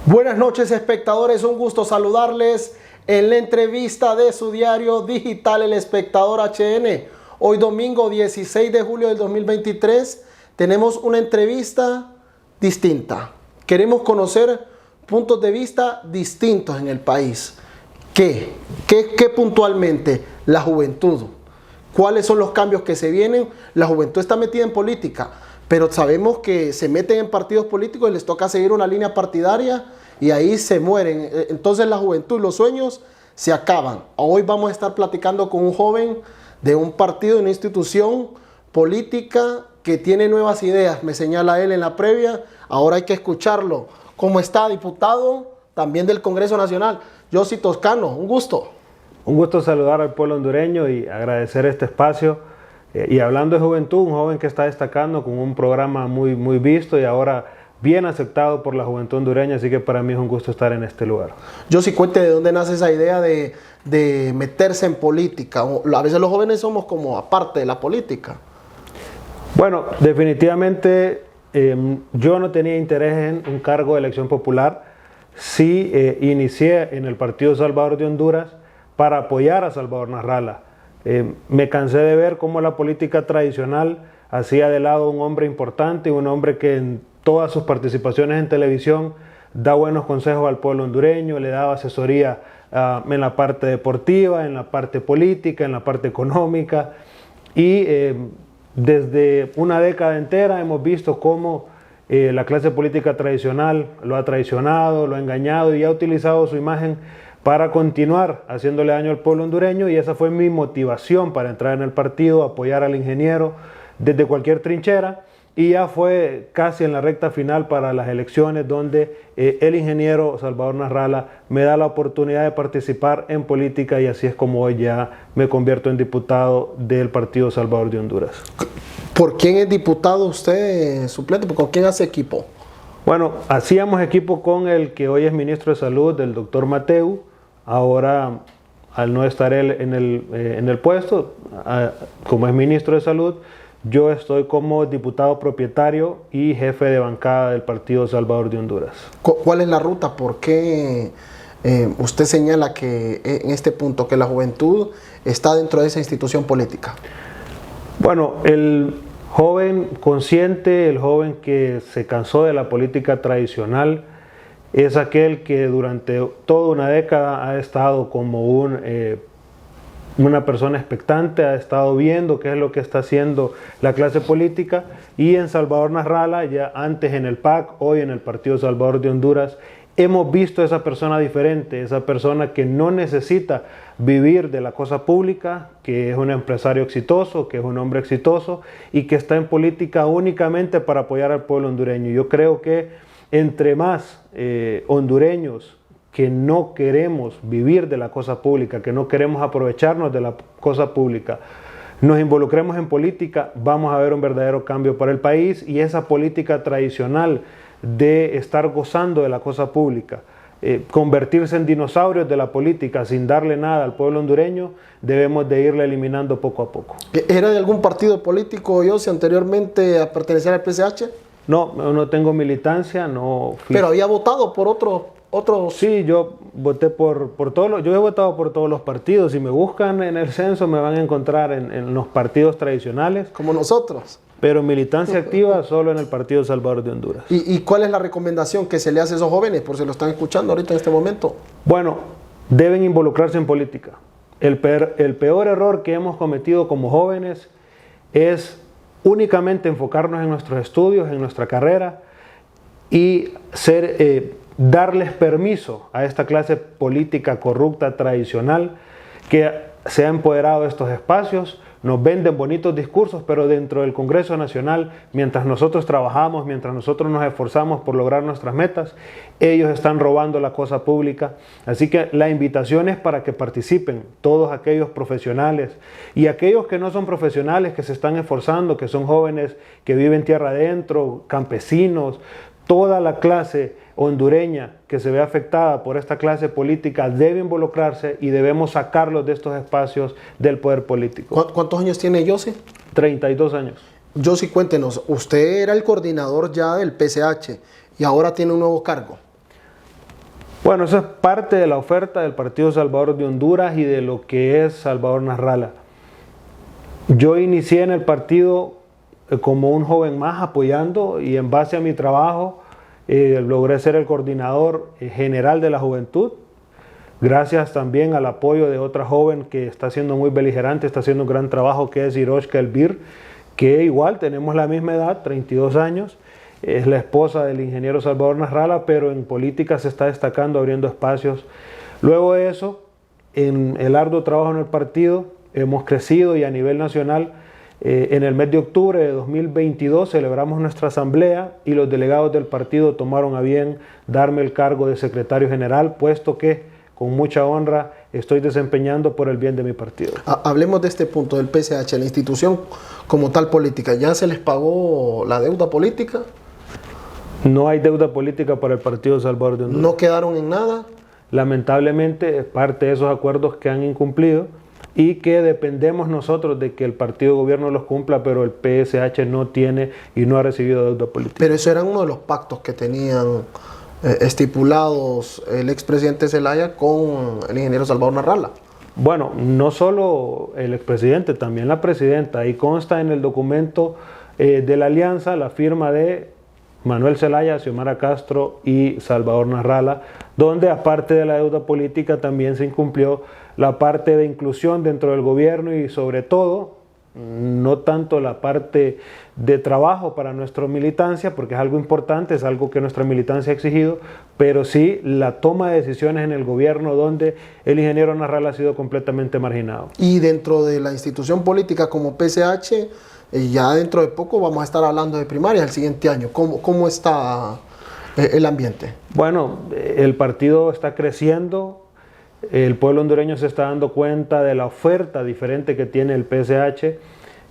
Buenas noches, espectadores, un gusto saludarles en la entrevista de su diario digital El Espectador HN. Hoy domingo 16 de julio del 2023 tenemos una entrevista distinta. Queremos conocer puntos de vista distintos en el país. ¿Qué puntualmente? La juventud. ¿Cuáles son los cambios que se vienen? La juventud está metida en política, pero sabemos que se meten en partidos políticos y les toca seguir una línea partidaria y ahí se mueren. Entonces la juventud y los sueños se acaban. Hoy vamos a estar platicando con un joven de un partido, de una institución política que tiene nuevas ideas, me señala él en la previa. Ahora hay que escucharlo. ¿Cómo está, diputado? También del Congreso Nacional. Yossi Toscano, un gusto. Un gusto saludar al pueblo hondureño y agradecer este espacio. Y hablando de juventud, un joven que está destacando con un programa muy visto y ahora bien aceptado por la juventud hondureña, así que para mí es un gusto estar en este lugar. Yossi, cuente de dónde nace esa idea de meterse en política. A veces los jóvenes somos como aparte de la política. Bueno, definitivamente yo no tenía interés en un cargo de elección popular. Sí inicié en el Partido Salvador de Honduras para apoyar a Salvador Narrala. Me cansé de ver cómo la política tradicional hacía de lado a un hombre importante, un hombre que en todas sus participaciones en televisión da buenos consejos al pueblo hondureño, le daba asesoría en la parte deportiva, en la parte política, en la parte económica. Y desde una década entera hemos visto cómo la clase política tradicional lo ha traicionado, lo ha engañado y ha utilizado su imagen para continuar haciéndole daño al pueblo hondureño, y esa fue mi motivación para entrar en el partido, apoyar al ingeniero desde cualquier trinchera, y ya fue casi en la recta final para las elecciones donde el ingeniero Salvador Narrala me da la oportunidad de participar en política, y así es como hoy ya me convierto en diputado del Partido Salvador de Honduras. ¿Por quién es diputado usted, suplente? ¿Con quién hace equipo? Bueno, hacíamos equipo con el que hoy es ministro de Salud, el doctor Mateu. Ahora, al no estar él en el puesto, como es ministro de Salud, yo estoy como diputado propietario y jefe de bancada del Partido Salvador de Honduras. ¿Cuál es la ruta? ¿Por qué usted señala que en este punto que la juventud está dentro de esa institución política? Bueno, el joven consciente, el joven que se cansó de la política tradicional, es aquel que durante toda una década ha estado como una persona expectante, ha estado viendo qué es lo que está haciendo la clase política, y en Salvador Narrala, ya antes en el PAC, hoy en el Partido Salvador de Honduras, hemos visto a esa persona diferente, esa persona que no necesita vivir de la cosa pública, que es un empresario exitoso, que es un hombre exitoso y que está en política únicamente para apoyar al pueblo hondureño. Yo creo que entre más hondureños que no queremos vivir de la cosa pública, que no queremos aprovecharnos de la cosa pública, nos involucremos en política, vamos a ver un verdadero cambio para el país, y esa política tradicional de estar gozando de la cosa pública, convertirse en dinosaurios de la política sin darle nada al pueblo hondureño, debemos de irle eliminando poco a poco. ¿Era de algún partido político, Yossi, anteriormente a pertenecer al PSH? No tengo militancia, no fui. ¿Pero había votado por otros? Sí, yo voté por todos yo he votado por todos los partidos. Si me buscan en el censo me van a encontrar en los partidos tradicionales. Como nosotros. Pero militancia activa solo en el Partido Salvador de Honduras. ¿Y cuál es la recomendación que se le hace a esos jóvenes, por si lo están escuchando ahorita en este momento? Bueno, deben involucrarse en política. El peor error que hemos cometido como jóvenes es únicamente enfocarnos en nuestros estudios, en nuestra carrera, y darles permiso a esta clase política corrupta tradicional que se ha empoderado de estos espacios. Nos venden bonitos discursos, pero dentro del Congreso Nacional, mientras nosotros trabajamos, mientras nosotros nos esforzamos por lograr nuestras metas, ellos están robando la cosa pública. Así que la invitación es para que participen todos aquellos profesionales y aquellos que no son profesionales, que se están esforzando, que son jóvenes que viven tierra adentro, campesinos, toda la clase hondureña que se ve afectada por esta clase política debe involucrarse y debemos sacarlos de estos espacios del poder político. ¿Cuántos años tiene Yossi? 32 años. Yossi, cuéntenos, usted era el coordinador ya del PSH y ahora tiene un nuevo cargo. Bueno, eso es parte de la oferta del Partido Salvador de Honduras y de lo que es Salvador Nasralla. Yo inicié en el partido como un joven más apoyando, y en base a mi trabajo logré ser el coordinador general de la juventud, gracias también al apoyo de otra joven que está siendo muy beligerante, está haciendo un gran trabajo, que es Iroshka Elvir, que igual tenemos la misma edad, 32 años, es la esposa del ingeniero Salvador Nasralla, pero en política se está destacando, abriendo espacios. Luego de eso, en el arduo trabajo en el partido, hemos crecido, y a nivel nacional, en el mes de octubre de 2022 celebramos nuestra asamblea y los delegados del partido tomaron a bien darme el cargo de secretario general, puesto que con mucha honra estoy desempeñando por el bien de mi partido. Hablemos de este punto del PSH, la institución como tal política. ¿Ya se les pagó la deuda política? No hay deuda política para el Partido Salvador de Honduras. ¿No quedaron en nada? Lamentablemente es parte de esos acuerdos que han incumplido y que dependemos nosotros de que el partido de gobierno los cumpla, pero el PSH no tiene y no ha recibido deuda política. Pero eso era uno de los pactos que tenían estipulados el expresidente Zelaya con el ingeniero Salvador Nasralla. Bueno, no solo el expresidente, también la presidenta. Ahí consta en el documento de la alianza la firma de Manuel Zelaya, Xiomara Castro y Salvador Nasralla, donde aparte de la deuda política también se incumplió la parte de inclusión dentro del gobierno y sobre todo, no tanto la parte de trabajo para nuestra militancia, porque es algo importante, es algo que nuestra militancia ha exigido, pero sí la toma de decisiones en el gobierno donde el ingeniero Nasralla ha sido completamente marginado. Y dentro de la institución política como PSH, ya dentro de poco vamos a estar hablando de primarias el siguiente año. ¿Cómo está el ambiente? Bueno, el partido está creciendo. El pueblo hondureño se está dando cuenta de la oferta diferente que tiene el PSH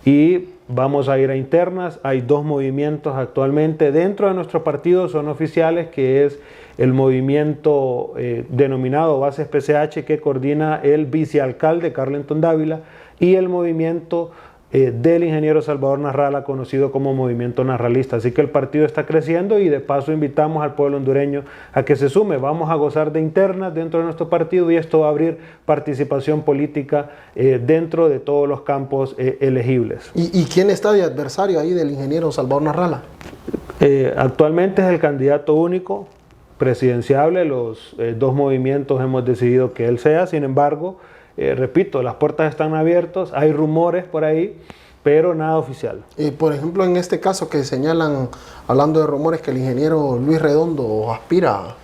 y vamos a ir a internas. Hay dos movimientos actualmente dentro de nuestro partido, son oficiales, que es el movimiento denominado Bases PSH, que coordina el vicealcalde Carlenton Dávila, y el movimiento del ingeniero Salvador Nasralla, conocido como Movimiento Nasrallista. Así que el partido está creciendo y de paso invitamos al pueblo hondureño a que se sume. Vamos a gozar de internas dentro de nuestro partido y esto va a abrir participación política dentro de todos los campos elegibles. ¿Y quién está de adversario ahí del ingeniero Salvador Nasralla? Actualmente es el candidato único presidenciable. Los dos movimientos hemos decidido que él sea. Sin embargo, repito, las puertas están abiertas, hay rumores por ahí, pero nada oficial. Por ejemplo, en este caso que señalan, hablando de rumores, que el ingeniero Luis Redondo aspira.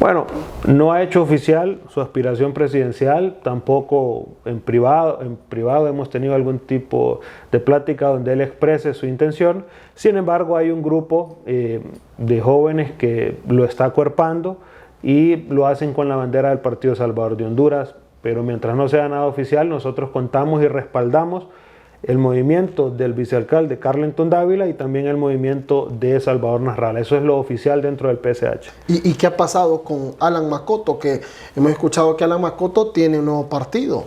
Bueno, no ha hecho oficial su aspiración presidencial, tampoco en privado. En privado hemos tenido algún tipo de plática donde él exprese su intención. Sin embargo, hay un grupo de jóvenes que lo está acuerpando y lo hacen con la bandera del Partido Salvador de Honduras. Pero mientras no sea nada oficial, nosotros contamos y respaldamos el movimiento del vicealcalde Carlenton Dávila y también el movimiento de Salvador Nasralla. Eso es lo oficial dentro del PSH. ¿Y qué ha pasado con Alan Macoto? Que hemos escuchado que Alan Macoto tiene un nuevo partido.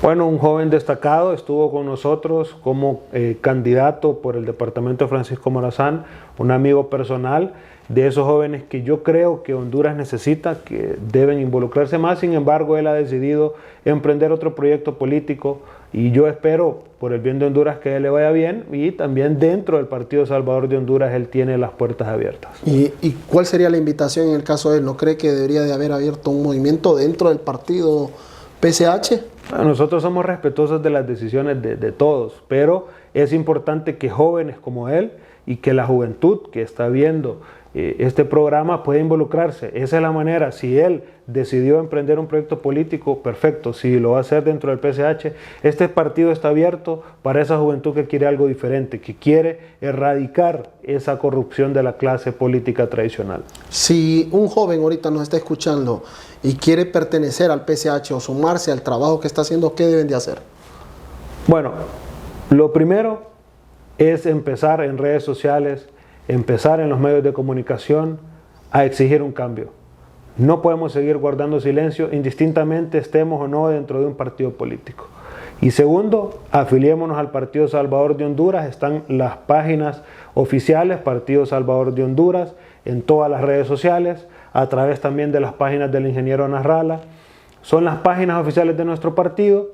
Bueno, un joven destacado estuvo con nosotros como candidato por el departamento de Francisco Morazán, un amigo personal de esos jóvenes que yo creo que Honduras necesita, que deben involucrarse más. Sin embargo, él ha decidido emprender otro proyecto político y yo espero, por el bien de Honduras, que a él le vaya bien, y también dentro del Partido Salvador de Honduras él tiene las puertas abiertas. ¿Y cuál sería la invitación en el caso de él? ¿No cree que debería de haber abierto un movimiento dentro del partido PSH? Bueno, nosotros somos respetuosos de las decisiones de todos, pero es importante que jóvenes como él y que la juventud que está viendo este programa puede involucrarse. Esa es la manera. Si él decidió emprender un proyecto político, perfecto. Si lo va a hacer dentro del PSH, este partido está abierto para esa juventud que quiere algo diferente, que quiere erradicar esa corrupción de la clase política tradicional. Si un joven ahorita nos está escuchando y quiere pertenecer al PSH o sumarse al trabajo que está haciendo, ¿qué deben de hacer? Bueno, lo primero es empezar en redes sociales, empezar en los medios de comunicación a exigir un cambio. No podemos seguir guardando silencio indistintamente estemos o no dentro de un partido político. Y segundo, afiliémonos al Partido Salvador de Honduras. Están las páginas oficiales Partido Salvador de Honduras en todas las redes sociales. a través también de las páginas del ingeniero Nasralla. Son las páginas oficiales de nuestro partido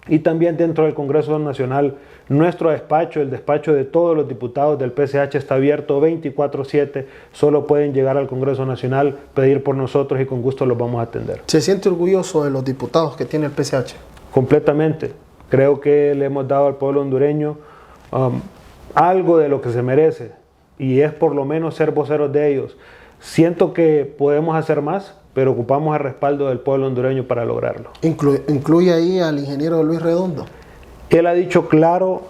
y también dentro del Congreso Nacional. Nuestro despacho, el despacho de todos los diputados del PCH está abierto 24/7. Solo pueden llegar al Congreso Nacional, pedir por nosotros y con gusto los vamos a atender. ¿Se siente orgulloso de los diputados que tiene el PCH? Completamente. Creo que le hemos dado al pueblo hondureño algo de lo que se merece y es por lo menos ser voceros de ellos. Siento que podemos hacer más, pero ocupamos el respaldo del pueblo hondureño para lograrlo. ¿Incluye ahí al ingeniero Luis Redondo? Él ha dicho claro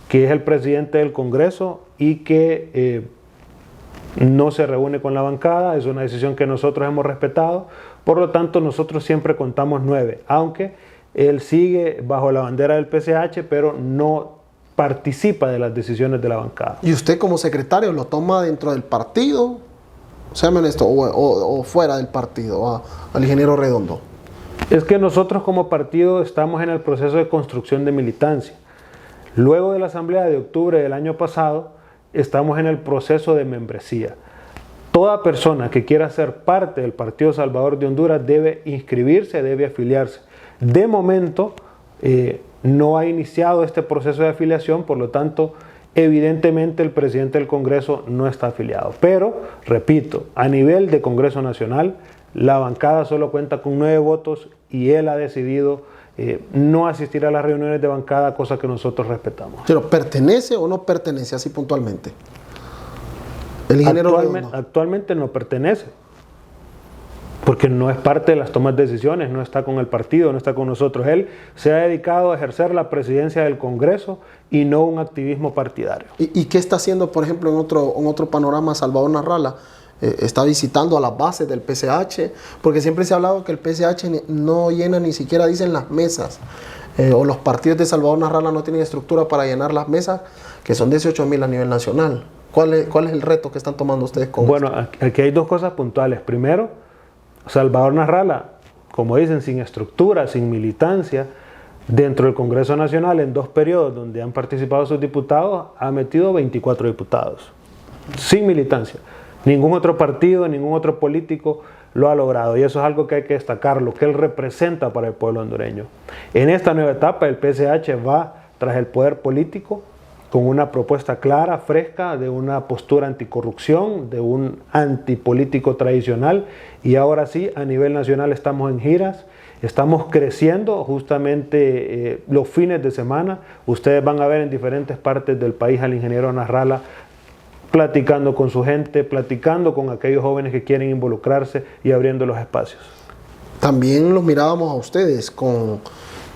que es el presidente del Congreso y que no se reúne con la bancada. Es una decisión que nosotros hemos respetado. Por lo tanto, nosotros siempre contamos 9, aunque él sigue bajo la bandera del PCH, pero no participa de las decisiones de la bancada. ¿Y usted como secretario lo toma dentro del partido? Séame honesto, o fuera del partido, al ingeniero Redondo. Es que nosotros como partido estamos en el proceso de construcción de militancia. Luego de la asamblea de octubre del año pasado, estamos en el proceso de membresía. Toda persona que quiera ser parte del Partido Salvador de Honduras debe inscribirse, debe afiliarse. De momento, no ha iniciado este proceso de afiliación, por lo tanto, evidentemente el presidente del Congreso no está afiliado. Pero, repito, a nivel de Congreso Nacional, la bancada solo cuenta con 9 votos y él ha decidido no asistir a las reuniones de bancada, cosa que nosotros respetamos. ¿Pero pertenece o no pertenece así puntualmente? El ingeniero actualmente no pertenece, porque no es parte de las tomas de decisiones, no está con el partido, no está con nosotros. Él se ha dedicado a ejercer la presidencia del Congreso y no un activismo partidario. ¿Y qué está haciendo, por ejemplo, en otro panorama Salvador Nasralla? Está visitando a las bases del PCH, porque siempre se ha hablado que el PCH no llena ni siquiera, dicen, las mesas, o los partidos de Salvador Nasralla no tienen estructura para llenar las mesas, que son 18,000 a nivel nacional. ¿Cuál es el reto que están tomando ustedes con Bueno, esto? aquí hay 2 cosas puntuales. Primero, Salvador Nasralla, como dicen, sin estructura, sin militancia, dentro del Congreso Nacional, en 2 periodos donde han participado sus diputados, ha metido 24 diputados, sin militancia. Ningún otro partido, ningún otro político lo ha logrado, y eso es algo que hay que destacar, lo que él representa para el pueblo hondureño. En esta nueva etapa, el PCH va tras el poder político con una propuesta clara, fresca, de una postura anticorrupción, de un antipolítico tradicional, y ahora sí, a nivel nacional estamos en giras, estamos creciendo. Justamente los fines de semana ustedes van a ver en diferentes partes del país al ingeniero Nasralla platicando con su gente, platicando con aquellos jóvenes que quieren involucrarse y abriendo los espacios. También los mirábamos a ustedes con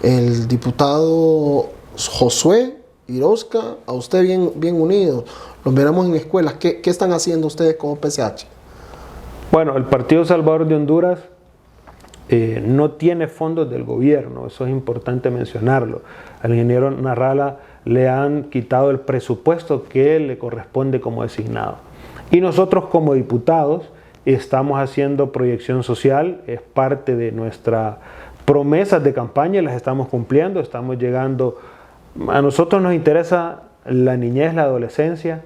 el diputado Josué Irosca, a usted bien unidos. Los miramos en escuelas. ¿Qué están haciendo ustedes como PCH? Bueno, el Partido Salvador de Honduras no tiene fondos del gobierno, eso es importante mencionarlo. Al ingeniero Nasralla le han quitado el presupuesto que le corresponde como designado. Y nosotros como diputados estamos haciendo proyección social, es parte de nuestras promesas de campaña y las estamos cumpliendo, estamos llegando. A nosotros nos interesa la niñez, la adolescencia,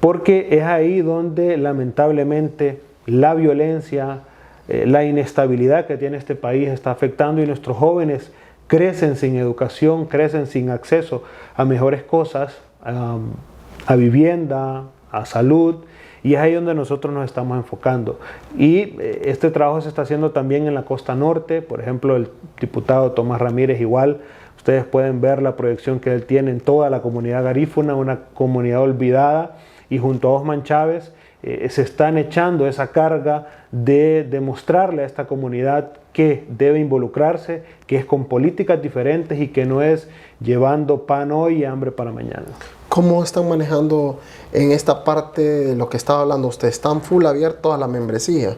porque es ahí donde lamentablemente la violencia, la inestabilidad que tiene este país está afectando, y nuestros jóvenes crecen sin educación, crecen sin acceso a mejores cosas, a vivienda, a salud, y es ahí donde nosotros nos estamos enfocando. Y este trabajo se está haciendo también en la costa norte. Por ejemplo, el diputado Tomás Ramírez igual, ustedes pueden ver la proyección que él tiene en toda la comunidad garífuna, una comunidad olvidada, y junto a Osman Chávez se están echando esa carga de demostrarle a esta comunidad que debe involucrarse, que es con políticas diferentes y que no es llevando pan hoy y hambre para mañana. ¿Cómo están manejando en esta parte de lo que estaba hablando usted? Están full abiertos a la membresía,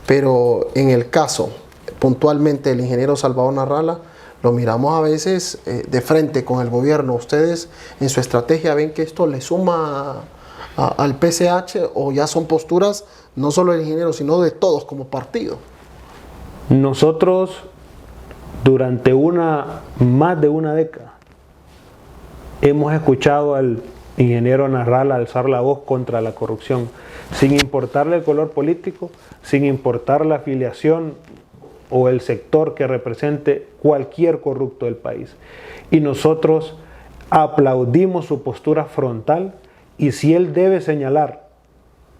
pero en el caso puntualmente del ingeniero Salvador Nasralla, lo miramos a veces de frente con el gobierno. ¿Ustedes en su estrategia ven que esto le suma al PCH, o ya son posturas no solo del ingeniero sino de todos como partido? Nosotros durante más de una década hemos escuchado al ingeniero Narrala alzar la voz contra la corrupción, sin importarle el color político, sin importar la afiliación o el sector que represente cualquier corrupto del país. Y nosotros aplaudimos su postura frontal, y si él debe señalar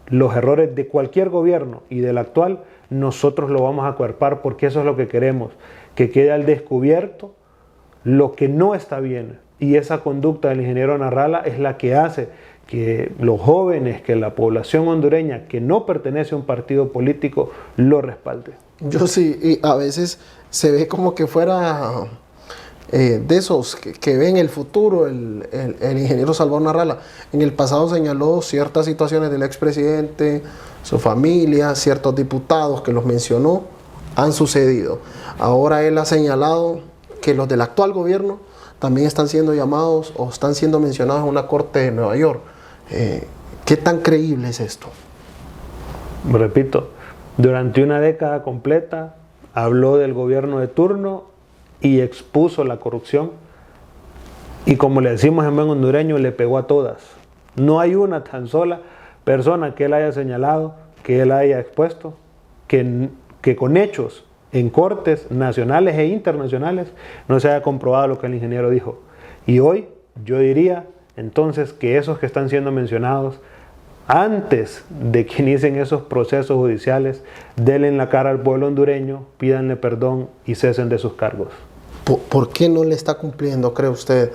los errores de cualquier gobierno y del actual, nosotros lo vamos a acuerpar, porque eso es lo que queremos, que quede al descubierto lo que no está bien. Y esa conducta del ingeniero Narrala es la que hace que los jóvenes, que la población hondureña que no pertenece a un partido político lo respalde. Yo sí, y a veces se ve como que fuera de esos que ven el futuro, el ingeniero Salvador Narrala. En el pasado señaló ciertas situaciones del expresidente, su familia, ciertos diputados que los mencionó, han sucedido. Ahora él ha señalado que los del actual gobierno también están siendo llamados o están siendo mencionados en una corte de Nueva York. ¿Qué tan creíble es esto? Repito, durante una década completa habló del gobierno de turno y expuso la corrupción, y como le decimos en buen hondureño, le pegó a todas. No hay una tan sola persona que él haya señalado, que él haya expuesto, que con hechos en cortes nacionales e internacionales no se haya comprobado lo que el ingeniero dijo. Y hoy yo diría entonces que esos que están siendo mencionados, antes de que inicien esos procesos judiciales, denle en la cara al pueblo hondureño, pídanle perdón y cesen de sus cargos. ¿Por qué no le está cumpliendo, cree usted?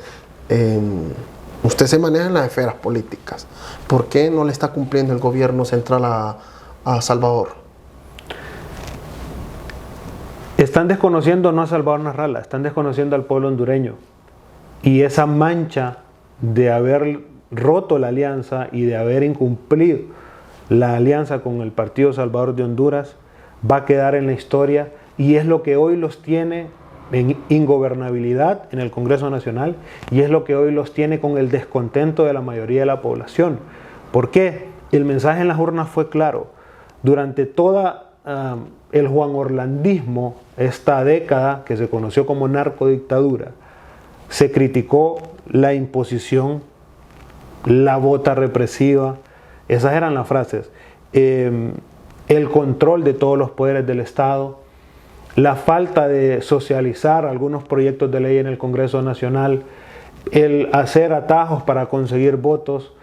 Usted se maneja en las esferas políticas. ¿Por qué no le está cumpliendo el gobierno central a Salvador? Están desconociendo no a Salvador Narrala, están desconociendo al pueblo hondureño. Y esa mancha de haber roto la alianza y de haber incumplido la alianza con el Partido Salvador de Honduras va a quedar en la historia, y es lo que hoy los tiene en ingobernabilidad en el Congreso Nacional, y es lo que hoy los tiene con el descontento de la mayoría de la población. ¿Por qué? El mensaje en las urnas fue claro. Durante toda el Juan Orlandismo, esta década que se conoció como narcodictadura, se criticó la imposición, la bota represiva, esas eran las frases, el control de todos los poderes del Estado, la falta de socializar algunos proyectos de ley en el Congreso Nacional, el hacer atajos para conseguir votos,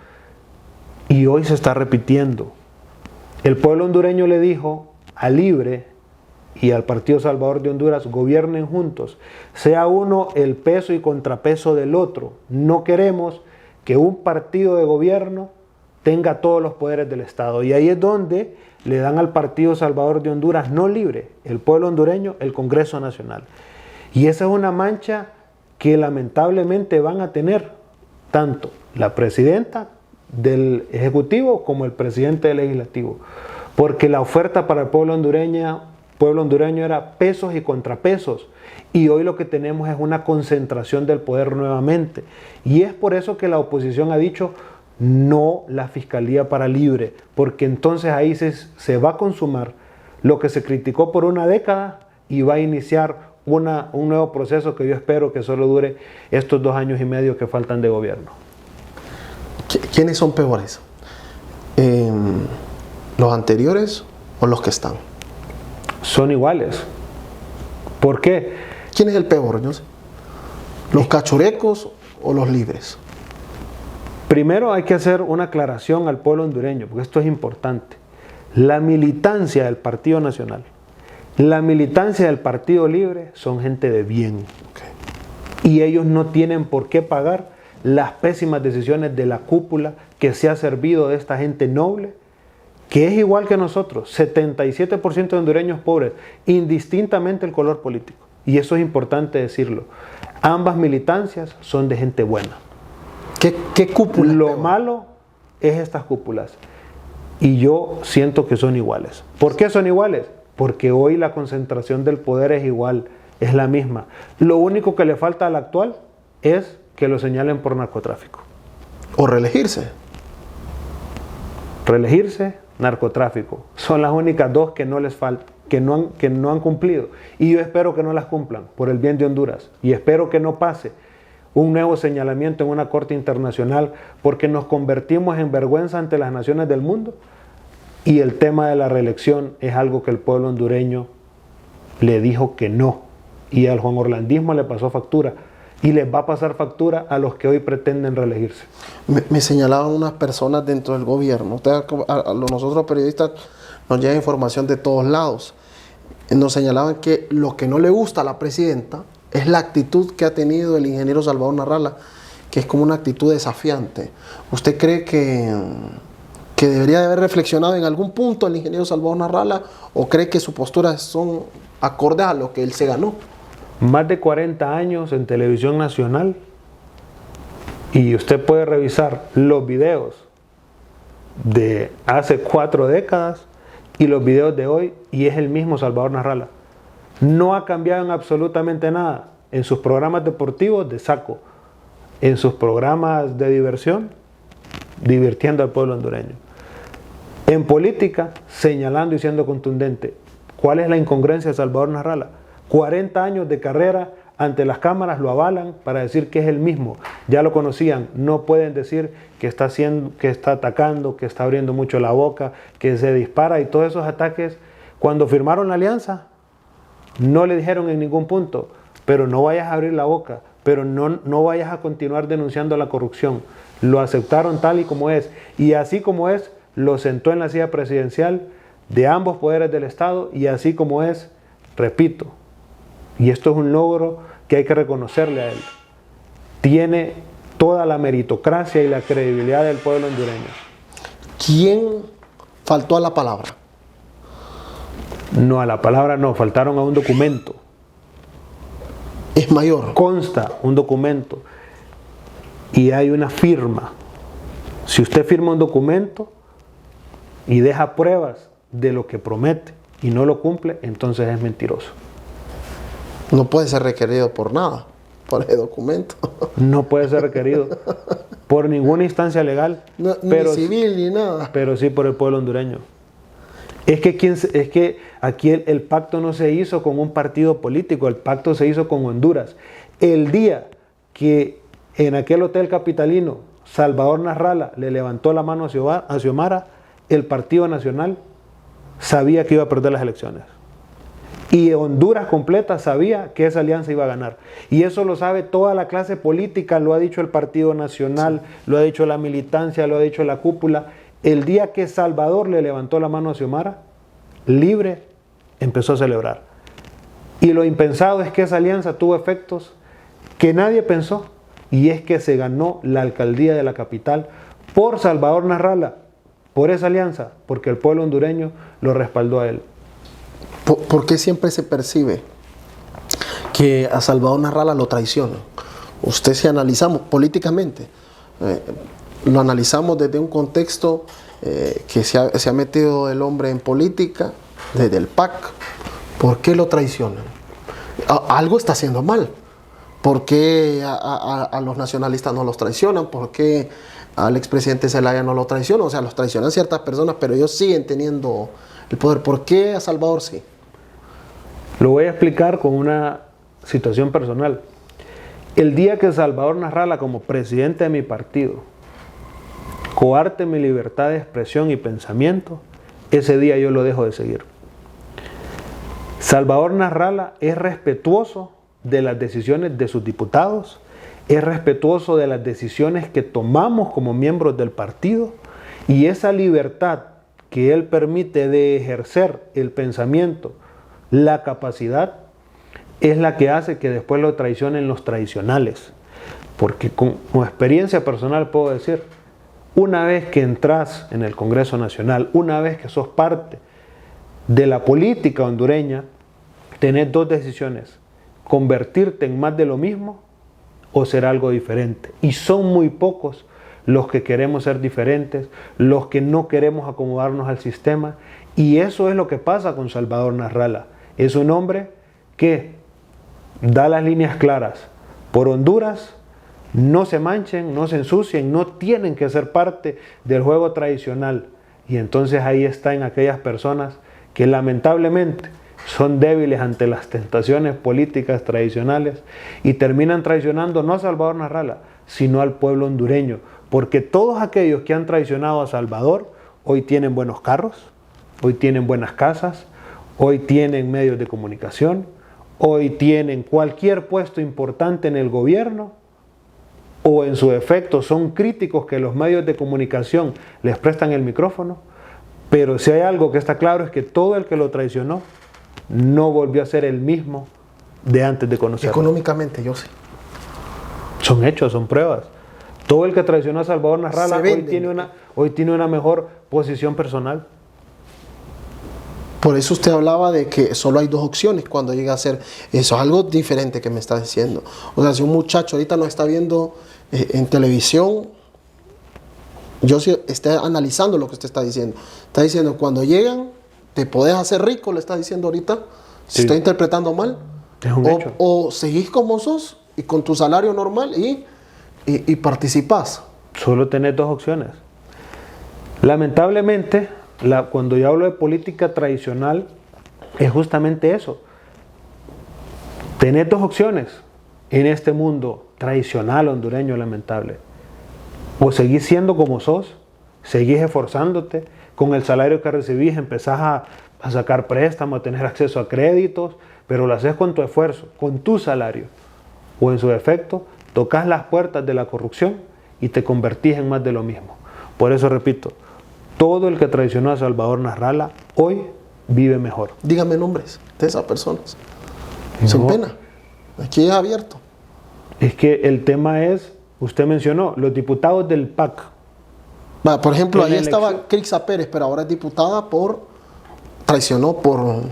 y hoy se está repitiendo. El pueblo hondureño le dijo a Libre y al Partido Salvador de Honduras: gobiernen juntos, sea uno el peso y contrapeso del otro. No queremos que un partido de gobierno tenga todos los poderes del Estado. Y ahí es donde le dan al Partido Salvador de Honduras, no Libre, el pueblo hondureño, el Congreso Nacional. Y esa es una mancha que lamentablemente van a tener tanto la presidenta del Ejecutivo como el presidente del Legislativo. Porque la oferta para el pueblo hondureño era pesos y contrapesos. Y hoy lo que tenemos es una concentración del poder nuevamente. Y es por eso que la oposición ha dicho no la fiscalía para Libre, porque entonces ahí se va a consumar lo que se criticó por una década y va a iniciar un nuevo proceso que yo espero que solo dure estos 2 años y medio que faltan de gobierno. ¿Quiénes son peores? ¿Los anteriores o los que están? Son iguales. ¿Por qué? ¿Quién es el peor? Yo sé. ¿Los cachurecos o los libres? Primero hay que hacer una aclaración al pueblo hondureño, porque esto es importante. La militancia del Partido Nacional, la militancia del Partido Libre son gente de bien. Okay. Y ellos no tienen por qué pagar las pésimas decisiones de la cúpula que se ha servido de esta gente noble, que es igual que nosotros, 77% de hondureños pobres, indistintamente el color político. Y eso es importante decirlo. Ambas militancias son de gente buena. ¿Qué cúpula? Lo malo es estas cúpulas. Y yo siento que son iguales. ¿Por qué son iguales? Porque hoy la concentración del poder es igual, es la misma. Lo único que le falta al actual es que lo señalen por narcotráfico. ¿O reelegirse? Reelegirse, narcotráfico. Son las únicas dos que no les faltan, que no han cumplido. Y yo espero que no las cumplan por el bien de Honduras. Y espero que no pase un nuevo señalamiento en una corte internacional porque nos convertimos en vergüenza ante las naciones del mundo. Y el tema de la reelección es algo que el pueblo hondureño le dijo que no. Y al Juan Orlandismo le pasó factura. Y les va a pasar factura a los que hoy pretenden reelegirse. Me señalaban unas personas dentro del gobierno. Nosotros los periodistas nos llega información de todos lados. Nos señalaban que lo que no le gusta a la presidenta es la actitud que ha tenido el ingeniero Salvador Narrala, que es como una actitud desafiante. ¿Usted cree que debería de haber reflexionado en algún punto el ingeniero Salvador Narrala, o cree que sus posturas son acordes a lo que él se ganó? Más de 40 años en televisión nacional, y usted puede revisar los videos de hace 4 décadas y los videos de hoy, y es el mismo Salvador Narrala. No ha cambiado en absolutamente nada. En sus programas deportivos, de saco. En sus programas de diversión, divirtiendo al pueblo hondureño. En política, señalando y siendo contundente. ¿Cuál es la incongruencia de Salvador Narrala? 40 años de carrera ante las cámaras lo avalan para decir que es el mismo. Ya lo conocían, no pueden decir que está atacando, que está abriendo mucho la boca, que se dispara, y todos esos ataques. Cuando firmaron la alianza, no le dijeron en ningún punto, pero no vayas a abrir la boca, pero no vayas a continuar denunciando la corrupción. Lo aceptaron tal y como es, y así como es, lo sentó en la silla presidencial de ambos poderes del Estado, y así como es, repito, y esto es un logro que hay que reconocerle a él, tiene toda la meritocracia y la credibilidad del pueblo hondureño. ¿Quién faltó a la palabra? No, a la palabra no, faltaron a un documento. Es mayor. Consta un documento y hay una firma. Si usted firma un documento y deja pruebas de lo que promete y no lo cumple, entonces es mentiroso. No puede ser requerido por nada, por ese documento. No puede ser requerido por ninguna instancia legal, no, pero, ni civil ni nada. Pero sí por el pueblo hondureño. Es que aquí el pacto no se hizo con un partido político, el pacto se hizo con Honduras. El día que en aquel hotel capitalino Salvador Narrala le levantó la mano a Xiomara, el Partido Nacional sabía que iba a perder las elecciones. Y Honduras completa sabía que esa alianza iba a ganar. Y eso lo sabe toda la clase política, lo ha dicho el Partido Nacional, lo ha dicho la militancia, lo ha dicho la cúpula. El día que Salvador le levantó la mano a Xiomara, libre, empezó a celebrar. Y lo impensado es que esa alianza tuvo efectos que nadie pensó, y es que se ganó la alcaldía de la capital por Salvador Narrala, por esa alianza, porque el pueblo hondureño lo respaldó a él. ¿Por qué siempre se percibe que a Salvador Narrala lo traicionan? Usted, si analizamos políticamente, lo analizamos desde un contexto que se ha metido el hombre en política, desde el PAC. ¿Por qué lo traicionan? Algo está haciendo mal. ¿Por qué a los nacionalistas no los traicionan? ¿Por qué al expresidente Zelaya no lo traicionan? O sea, los traicionan ciertas personas, pero ellos siguen teniendo el poder. ¿Por qué a Salvador sí? Lo voy a explicar con una situación personal. El día que Salvador Narrala, como presidente de mi partido, coarte mi libertad de expresión y pensamiento, ese día yo lo dejo de seguir. Salvador Narrala es respetuoso de las decisiones de sus diputados, es respetuoso de las decisiones que tomamos como miembros del partido, y esa libertad que él permite de ejercer el pensamiento, la capacidad, es la que hace que después lo traicionen los tradicionales. Porque con experiencia personal puedo decir, una vez que entras en el Congreso Nacional, una vez que sos parte de la política hondureña, tenés dos decisiones: convertirte en más de lo mismo o ser algo diferente. Y son muy pocos los que queremos ser diferentes, los que no queremos acomodarnos al sistema. Y eso es lo que pasa con Salvador Narrala. Es un hombre que da las líneas claras. Por Honduras, no se manchen, no se ensucien, no tienen que ser parte del juego tradicional. Y entonces ahí están aquellas personas que lamentablemente son débiles ante las tentaciones políticas tradicionales y terminan traicionando no a Salvador Narrala, sino al pueblo hondureño, porque todos aquellos que han traicionado a Salvador hoy tienen buenos carros, hoy tienen buenas casas, hoy tienen medios de comunicación, hoy tienen cualquier puesto importante en el gobierno, o en su defecto son críticos que los medios de comunicación les prestan el micrófono. Pero si hay algo que está claro es que todo el que lo traicionó no volvió a ser el mismo de antes de conocerlo. Económicamente, yo sé. Son hechos, son pruebas. Todo el que traicionó a Salvador Narrala hoy tiene una mejor posición personal. Por eso usted hablaba de que solo hay dos opciones cuando llega a ser eso. Es algo diferente que me está diciendo. O sea, si un muchacho ahorita nos está viendo en televisión, yo sí estoy analizando lo que usted está diciendo. Está diciendo, cuando llegan, te podés hacer rico, le está diciendo ahorita. Si estoy interpretando mal. Es un hecho. O seguís como sos y con tu salario normal y participás. Solo tenés dos opciones. Lamentablemente, cuando yo hablo de política tradicional, es justamente eso. Tenés dos opciones en este mundo tradicional hondureño lamentable. O seguís siendo como sos, seguís esforzándote, con el salario que recibís empezás a sacar préstamos, a tener acceso a créditos, pero lo haces con tu esfuerzo, con tu salario. O en su defecto, tocas las puertas de la corrupción y te convertís en más de lo mismo. Por eso repito, todo el que traicionó a Salvador Narrala hoy vive mejor. Dígame nombres de esas personas. Sin pena. Aquí es abierto. Es que el tema es, usted mencionó, los diputados del PAC. Por ejemplo, ahí estaba Crixa Pérez, pero ahora es diputada traicionó por...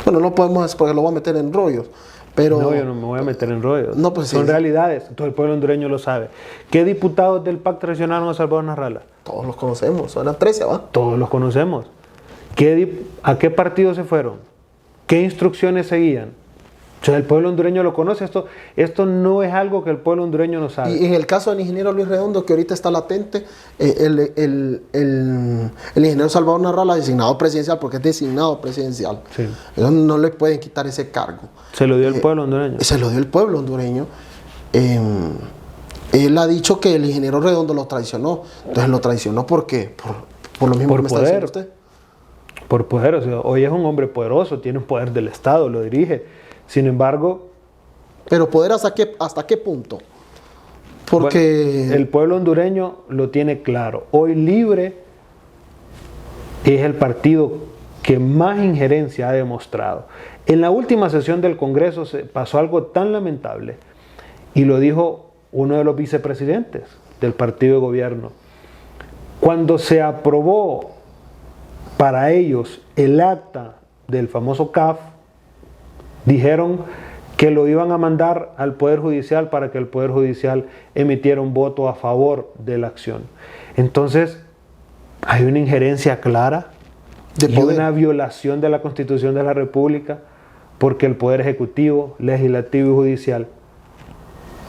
Bueno, no podemos, porque lo voy a meter en rollos. Pero, no, yo no me voy a meter en rollos. No, pues son realidades, todo el pueblo hondureño lo sabe. ¿Qué diputados del PAC traicionaron a Salvador Narrala? Todos los conocemos, eran 13, ¿va? Todos los conocemos. ¿A qué partido se fueron? ¿Qué instrucciones seguían? O sea, el pueblo hondureño lo conoce. Esto no es algo que el pueblo hondureño no sabe. Y en el caso del ingeniero Luis Redondo, que ahorita está latente, el ingeniero Salvador Narrala, designado presidencial, porque es designado presidencial. Sí. No le pueden quitar ese cargo. Se lo dio el pueblo hondureño. Se lo dio el pueblo hondureño. Él ha dicho que el ingeniero Redondo lo traicionó. Entonces lo traicionó ¿por qué? Por lo mismo que me está diciendo usted. Por poder. O sea, hoy es un hombre poderoso, tiene un poder del Estado, lo dirige. Sin embargo... ¿Pero poder hasta qué punto? Porque... Bueno, el pueblo hondureño lo tiene claro. Hoy Libre es el partido que más injerencia ha demostrado. En la última sesión del Congreso se pasó algo tan lamentable, y lo dijo uno de los vicepresidentes del partido de gobierno. Cuando se aprobó para ellos el acta del famoso CAF, dijeron que lo iban a mandar al Poder Judicial para que el Poder Judicial emitiera un voto a favor de la acción. Entonces, hay una injerencia clara y una violación de la Constitución de la República, porque el Poder Ejecutivo, Legislativo y Judicial,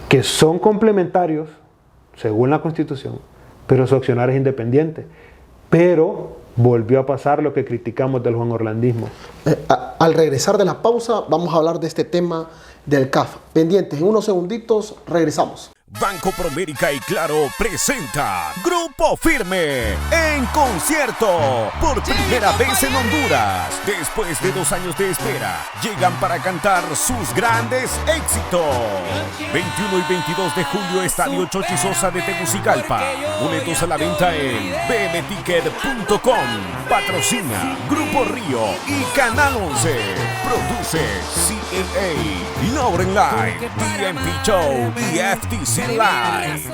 que son complementarios, según la Constitución, pero su accionar es independiente. Pero volvió a pasar lo que criticamos del juanorlandismo. Al regresar de la pausa, vamos a hablar de este tema del CAF. Pendientes, en unos segunditos regresamos. Banco Promérica y Claro presenta Grupo Firme en concierto por primera vez en Honduras. Después de 2 años de espera, llegan para cantar sus grandes éxitos. 21 y 22 de julio, Estadio Chochi Sosa de Tegucigalpa. Boletos a la venta en bmticket.com. Patrocina Grupo Río y Canal 11. Produce CNA, Lauren Live, DMP Show y FTC Live.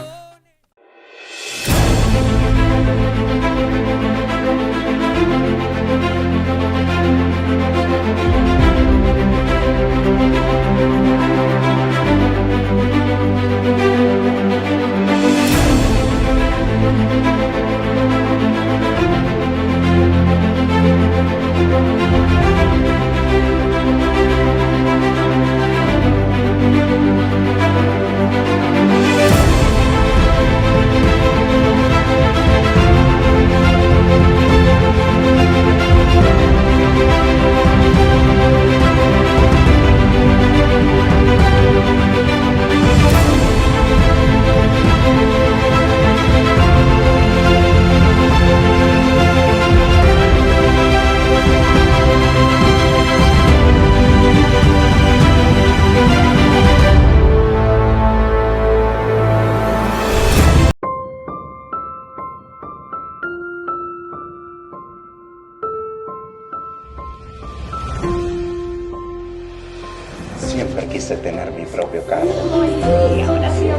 quise tener mi propio carro. Sí, ahora sí.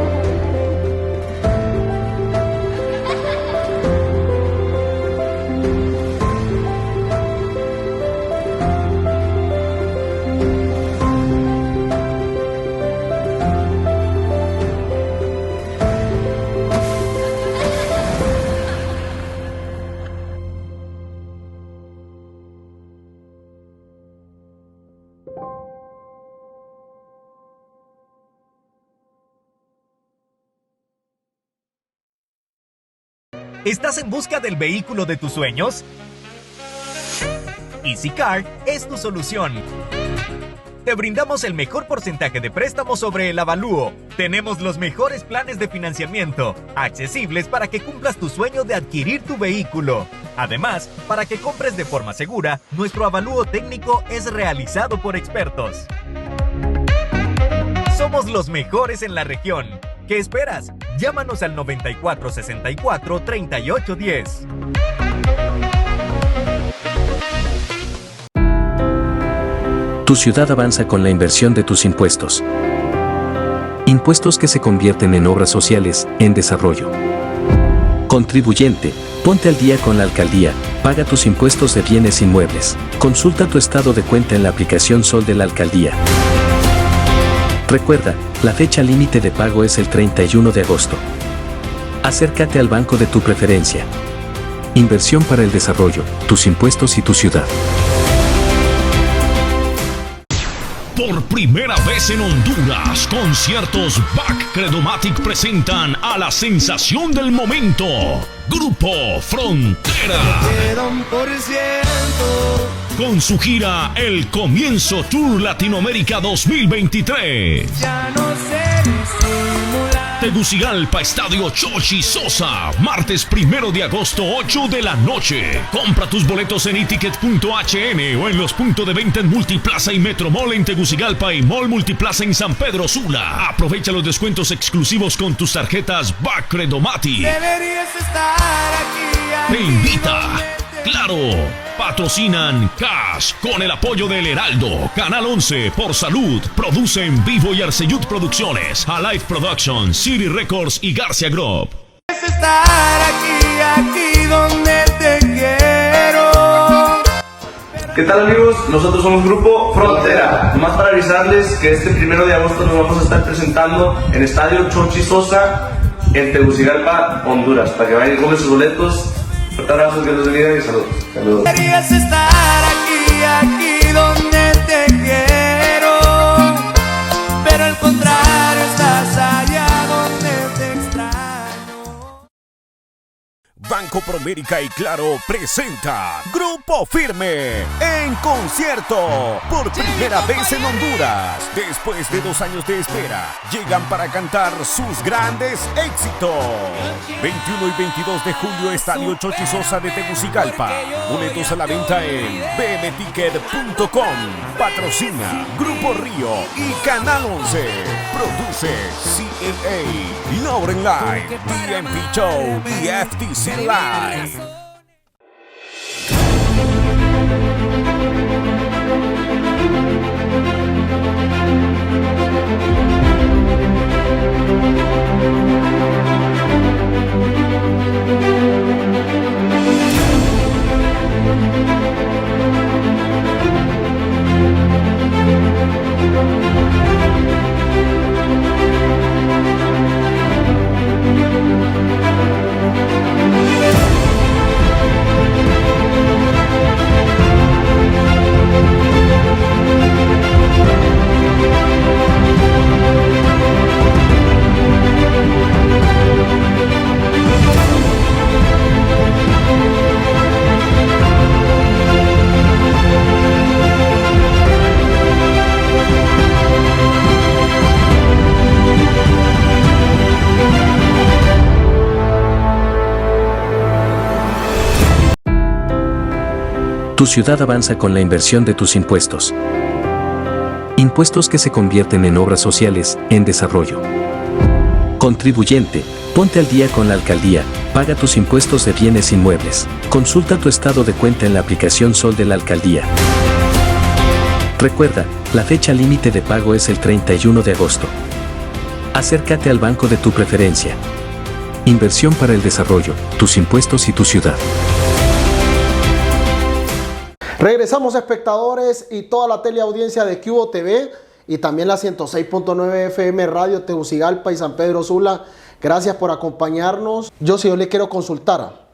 ¿Estás en busca del vehículo de tus sueños? Easy Car es tu solución. Te brindamos el mejor porcentaje de préstamo sobre el avalúo. Tenemos los mejores planes de financiamiento, accesibles para que cumplas tu sueño de adquirir tu vehículo. Además, para que compres de forma segura, nuestro avalúo técnico es realizado por expertos. Somos los mejores en la región. ¿Qué esperas? Llámanos al 9464-3810. Tu ciudad avanza con la inversión de tus impuestos. Impuestos que se convierten en obras sociales, en desarrollo. Contribuyente, ponte al día con la alcaldía, paga tus impuestos de bienes inmuebles. Consulta tu estado de cuenta en la aplicación Sol de la alcaldía. Recuerda, la fecha límite de pago es el 31 de agosto. Acércate al banco de tu preferencia. Inversión para el desarrollo, tus impuestos y tu ciudad. Por primera vez en Honduras, conciertos Back Credomatic presentan a la sensación del momento, Grupo Frontera. Con su gira El Comienzo Tour Latinoamérica 2023. Ya no sé disimular. Tegucigalpa, Estadio Chochi Sosa, martes 1 de agosto, 8 de la noche. Compra tus boletos en eticket.hn o en los puntos de venta en Multiplaza y Metromall en Tegucigalpa y Mall Multiplaza en San Pedro Sula. Aprovecha los descuentos exclusivos con tus tarjetas Back Credomatic. Deberías estar aquí. Te invita. Claro, patrocinan Cash con el apoyo del Heraldo, Canal 11, Por Salud, Produce en Vivo y Arceyud Producciones, Alive Productions, City Records y Garcia Group. Deberías estar aquí donde te quiero. ¿Qué tal, amigos? Nosotros somos Grupo Frontera. Nomás para avisarles que este 1 de agosto nos vamos a estar presentando en Estadio Chochi Sosa en Tegucigalpa, Honduras, para que vayan y compren sus boletos. Fuerte abrazo, que los bendiga y saludos. Saludos. Deberías estar aquí donde te quiero, pero al contrario estás allá donde te extraño. Banco Promérica y Claro presenta Grupo Firme en concierto por primera vez en Honduras. Después de 2 años de espera, llegan para cantar sus grandes éxitos. 21 y 22 de julio, Estadio Chochi Sosa de Tegucigalpa. Boletos a la venta en bmticket.com. Patrocina Grupo Río y Canal 11. Produce CNA, Lauren Live, DMP Show y FTC Live. Tu ciudad avanza con la inversión de tus impuestos. Impuestos que se convierten en obras sociales, en desarrollo. Contribuyente, ponte al día con la alcaldía, paga tus impuestos de bienes inmuebles. Consulta tu estado de cuenta en la aplicación Sol de la alcaldía. Recuerda, la fecha límite de pago es el 31 de agosto. Acércate al banco de tu preferencia. Inversión para el desarrollo, tus impuestos y tu ciudad. Regresamos, espectadores y toda la teleaudiencia de Cubo TV y también la 106.9 FM Radio Tegucigalpa y San Pedro Sula. Gracias por acompañarnos. Yo le quiero consultar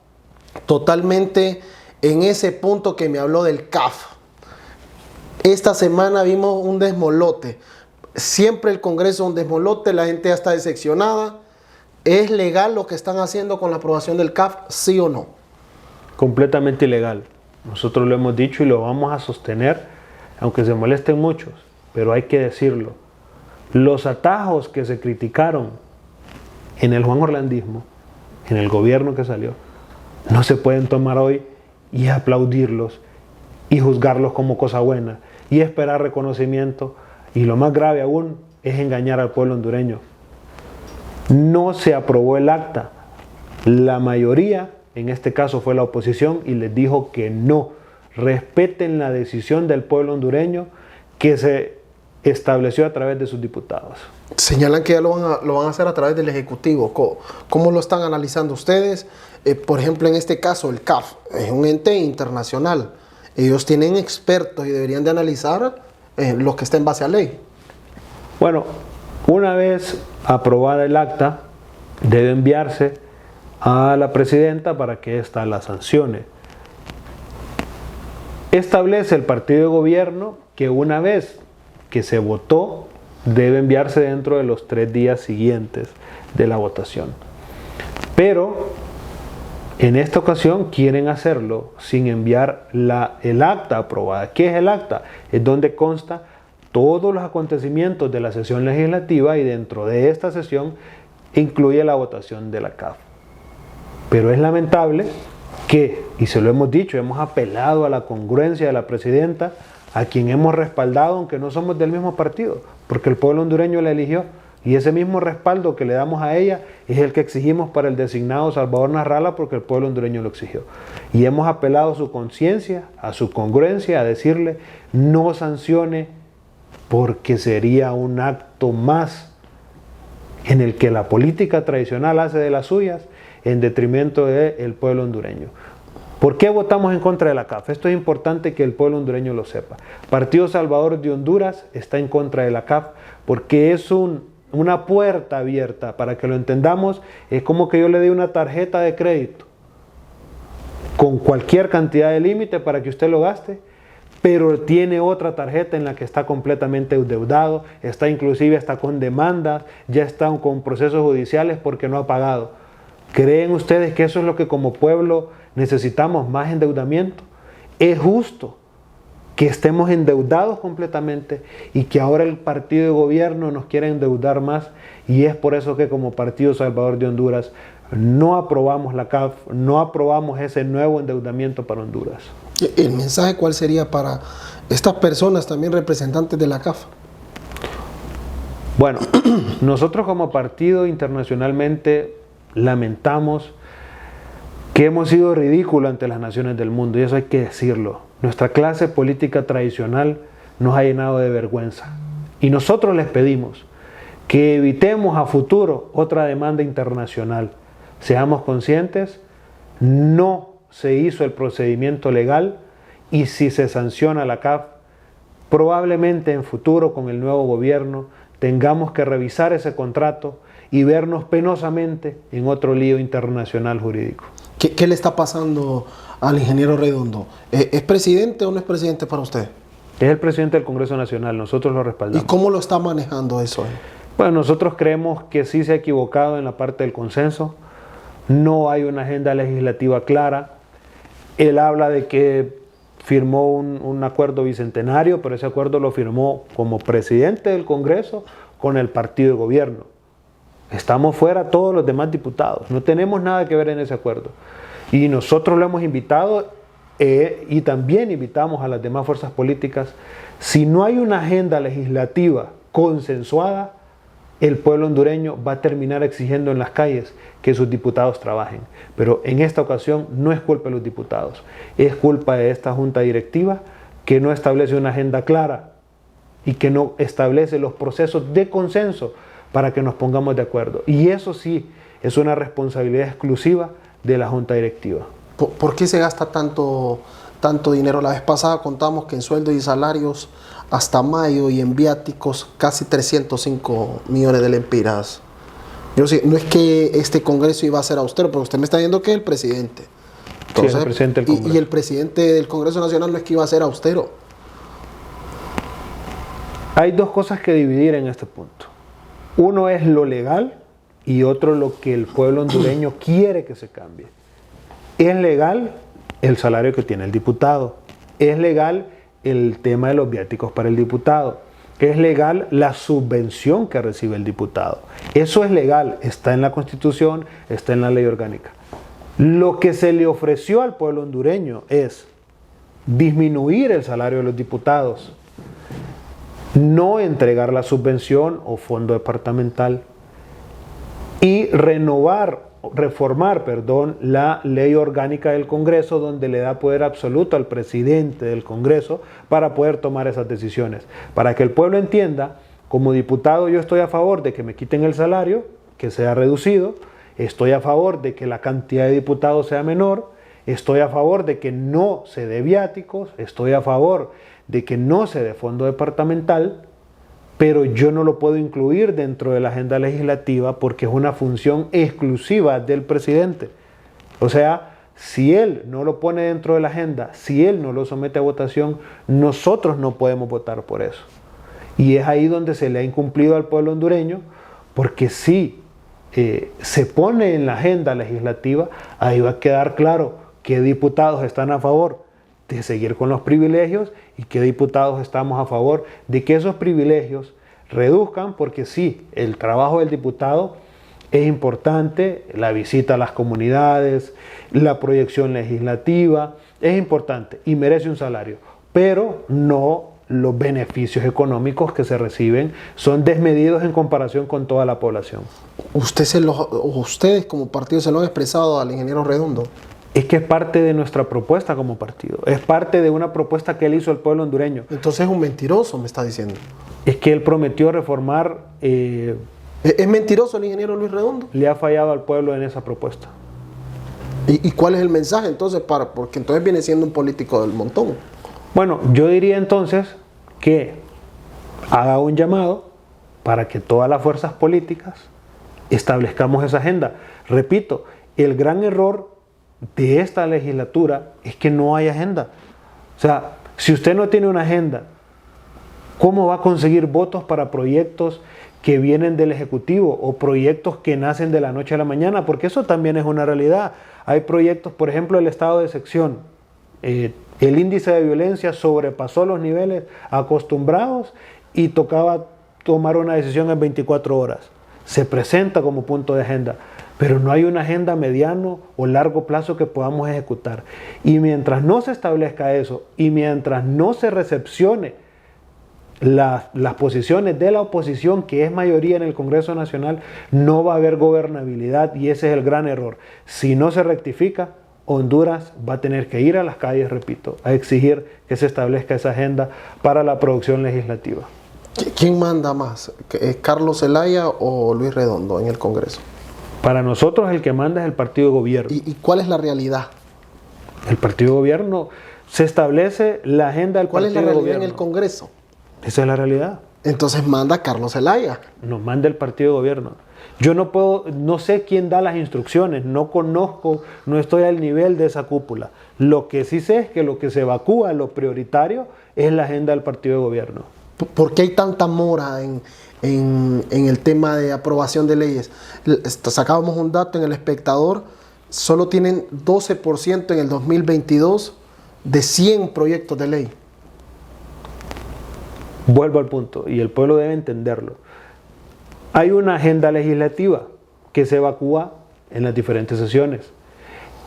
totalmente en ese punto que me habló del CAF. Esta semana vimos un desmolote. Siempre el Congreso es un desmolote, la gente ya está decepcionada. ¿Es legal lo que están haciendo con la aprobación del CAF, sí o no? Completamente ilegal. Nosotros lo hemos dicho y lo vamos a sostener, aunque se molesten muchos, pero hay que decirlo. Los atajos que se criticaron en el Juan Orlandismo, en el gobierno que salió, no se pueden tomar hoy y aplaudirlos y juzgarlos como cosa buena y esperar reconocimiento, y lo más grave aún es engañar al pueblo hondureño. No se aprobó el acta. La mayoría, en este caso fue la oposición, y les dijo que no. Respeten la decisión del pueblo hondureño que se estableció a través de sus diputados. Señalan que ya lo van a hacer a través del Ejecutivo. ¿Cómo lo están analizando ustedes? Por ejemplo, en este caso, el CAF es un ente internacional. Ellos tienen expertos y deberían de analizar lo que está en base a ley. Bueno, una vez aprobada el acta, debe enviarse a la presidenta para que ésta la sancione. Establece el partido de gobierno que una vez que se votó, debe enviarse dentro de los 3 días siguientes de la votación. Pero en esta ocasión quieren hacerlo sin enviar el acta aprobada. ¿Qué es el acta? Es donde consta todos los acontecimientos de la sesión legislativa, y dentro de esta sesión incluye la votación de la CAF. Pero es lamentable que, y se lo hemos dicho, hemos apelado a la congruencia de la presidenta, a quien hemos respaldado aunque no somos del mismo partido, porque el pueblo hondureño la eligió, y ese mismo respaldo que le damos a ella es el que exigimos para el designado Salvador Narrala, porque el pueblo hondureño lo exigió. Y hemos apelado a su conciencia, a su congruencia, a decirle no sancione, porque sería un acto más en el que la política tradicional hace de las suyas en detrimento del pueblo hondureño. ¿Por qué votamos en contra de la CAF? Esto es importante que el pueblo hondureño lo sepa. Partido Salvador de Honduras está en contra de la CAF porque es una puerta abierta. Para que lo entendamos, es como que yo le dé una tarjeta de crédito con cualquier cantidad de límite para que usted lo gaste, pero tiene otra tarjeta en la que está completamente endeudado, está inclusive hasta con demandas, ya está con procesos judiciales porque no ha pagado. ¿Creen ustedes que eso es lo que como pueblo necesitamos, más endeudamiento? ¿Es justo que estemos endeudados completamente y que ahora el partido de gobierno nos quiera endeudar más? Y es por eso que como Partido Salvador de Honduras no aprobamos la CAF, no aprobamos ese nuevo endeudamiento para Honduras. ¿El mensaje cuál sería para estas personas también representantes de la CAF? Bueno, nosotros como partido internacionalmente lamentamos que hemos sido ridículos ante las naciones del mundo, y eso hay que decirlo. Nuestra clase política tradicional nos ha llenado de vergüenza, y nosotros les pedimos que evitemos a futuro otra demanda internacional. Seamos conscientes, no se hizo el procedimiento legal, y si se sanciona la CAF, probablemente en futuro con el nuevo gobierno tengamos que revisar ese contrato y vernos penosamente en otro lío internacional jurídico. ¿Qué le está pasando al ingeniero Redondo? ¿Es presidente o no es presidente para usted? Es el presidente del Congreso Nacional, nosotros lo respaldamos. ¿Y cómo lo está manejando eso? Bueno, nosotros creemos que sí se ha equivocado en la parte del consenso. No hay una agenda legislativa clara. Él habla de que firmó un acuerdo bicentenario, pero ese acuerdo lo firmó como presidente del Congreso con el partido de gobierno. Estamos fuera todos los demás diputados, no tenemos nada que ver en ese acuerdo. Y nosotros lo hemos invitado y también invitamos a las demás fuerzas políticas. Si no hay una agenda legislativa consensuada, el pueblo hondureño va a terminar exigiendo en las calles que sus diputados trabajen. Pero en esta ocasión no es culpa de los diputados, es culpa de esta junta directiva que no establece una agenda clara y que no establece los procesos de consenso para que nos pongamos de acuerdo. Y eso sí es una responsabilidad exclusiva de la Junta Directiva. ¿Por qué se gasta tanto dinero? La vez pasada contamos que en sueldos y salarios hasta mayo y en viáticos casi 305 millones de lempiras. Yo sí, no es que este Congreso iba a ser austero, pero usted me está diciendo que es el presidente. Entonces, sí, el presidente del Congreso. Y el presidente del Congreso Nacional no es que iba a ser austero. Hay dos cosas que dividir en este punto. Uno es lo legal y otro lo que el pueblo hondureño quiere que se cambie. Es legal el salario que tiene el diputado. Es legal el tema de los viáticos para el diputado. Es legal la subvención que recibe el diputado. Eso es legal, está en la Constitución, está en la ley orgánica. Lo que se le ofreció al pueblo hondureño es disminuir el salario de los diputados, no entregar la subvención o fondo departamental y reformar la ley orgánica del Congreso, donde le da poder absoluto al presidente del Congreso para poder tomar esas decisiones. Para que el pueblo entienda, como diputado yo estoy a favor de que me quiten el salario, que sea reducido, estoy a favor de que la cantidad de diputados sea menor, estoy a favor de que no se dé viáticos, estoy a favor de que no se dé fondo departamental, pero yo no lo puedo incluir dentro de la agenda legislativa porque es una función exclusiva del presidente. O sea, si él no lo pone dentro de la agenda, si él no lo somete a votación, nosotros no podemos votar por eso. Y es ahí donde se le ha incumplido al pueblo hondureño, porque si se pone en la agenda legislativa, ahí va a quedar claro qué diputados están a favor de seguir con los privilegios y qué diputados estamos a favor de que esos privilegios reduzcan, porque sí, el trabajo del diputado es importante, la visita a las comunidades, la proyección legislativa, es importante y merece un salario, pero no los beneficios económicos que se reciben son desmedidos en comparación con toda la población. Ustedes como partido se lo han expresado al ingeniero Redondo. Es que es parte de nuestra propuesta como partido, es parte de una propuesta que él hizo al pueblo hondureño. Entonces es un mentiroso, me está diciendo. Es que él prometió reformar. ¿Es mentiroso el ingeniero Luis Redondo? Le ha fallado al pueblo en esa propuesta. ¿Y cuál es el mensaje entonces? Porque entonces viene siendo un político del montón. Bueno, yo diría entonces que haga un llamado para que todas las fuerzas políticas establezcamos esa agenda. Repito, el gran error de esta legislatura es que no hay agenda. O sea, si usted no tiene una agenda, ¿cómo va a conseguir votos para proyectos que vienen del Ejecutivo o proyectos que nacen de la noche a la mañana? Porque eso también es una realidad. Hay proyectos, por ejemplo, el estado de excepción. El índice de violencia sobrepasó los niveles acostumbrados y tocaba tomar una decisión en 24 horas. Se presenta como punto de agenda, pero no hay una agenda mediano o largo plazo que podamos ejecutar. Y mientras no se establezca eso y mientras no se recepcione las posiciones de la oposición, que es mayoría en el Congreso Nacional, no va a haber gobernabilidad y ese es el gran error. Si no se rectifica, Honduras va a tener que ir a las calles, repito, a exigir que se establezca esa agenda para la producción legislativa. ¿Quién manda más? ¿Carlos Zelaya o Luis Redondo en el Congreso? Para nosotros el que manda es el partido de gobierno. ¿Y cuál es la realidad? El partido de gobierno se establece la agenda del partido de gobierno. ¿Cuál es la realidad en el Congreso? Esa es la realidad. Entonces manda Carlos Zelaya. Nos manda el partido de gobierno. Yo no sé quién da las instrucciones, no conozco, no estoy al nivel de esa cúpula. Lo que sí sé es que lo que se evacúa, lo prioritario, es la agenda del partido de gobierno. ¿Por qué hay tanta mora en el tema de aprobación de leyes? Sacábamos un dato en El Espectador, solo tienen 12% en el 2022 de 100 proyectos de ley. Vuelvo al punto, y el pueblo debe entenderlo. Hay una agenda legislativa que se evacúa en las diferentes sesiones.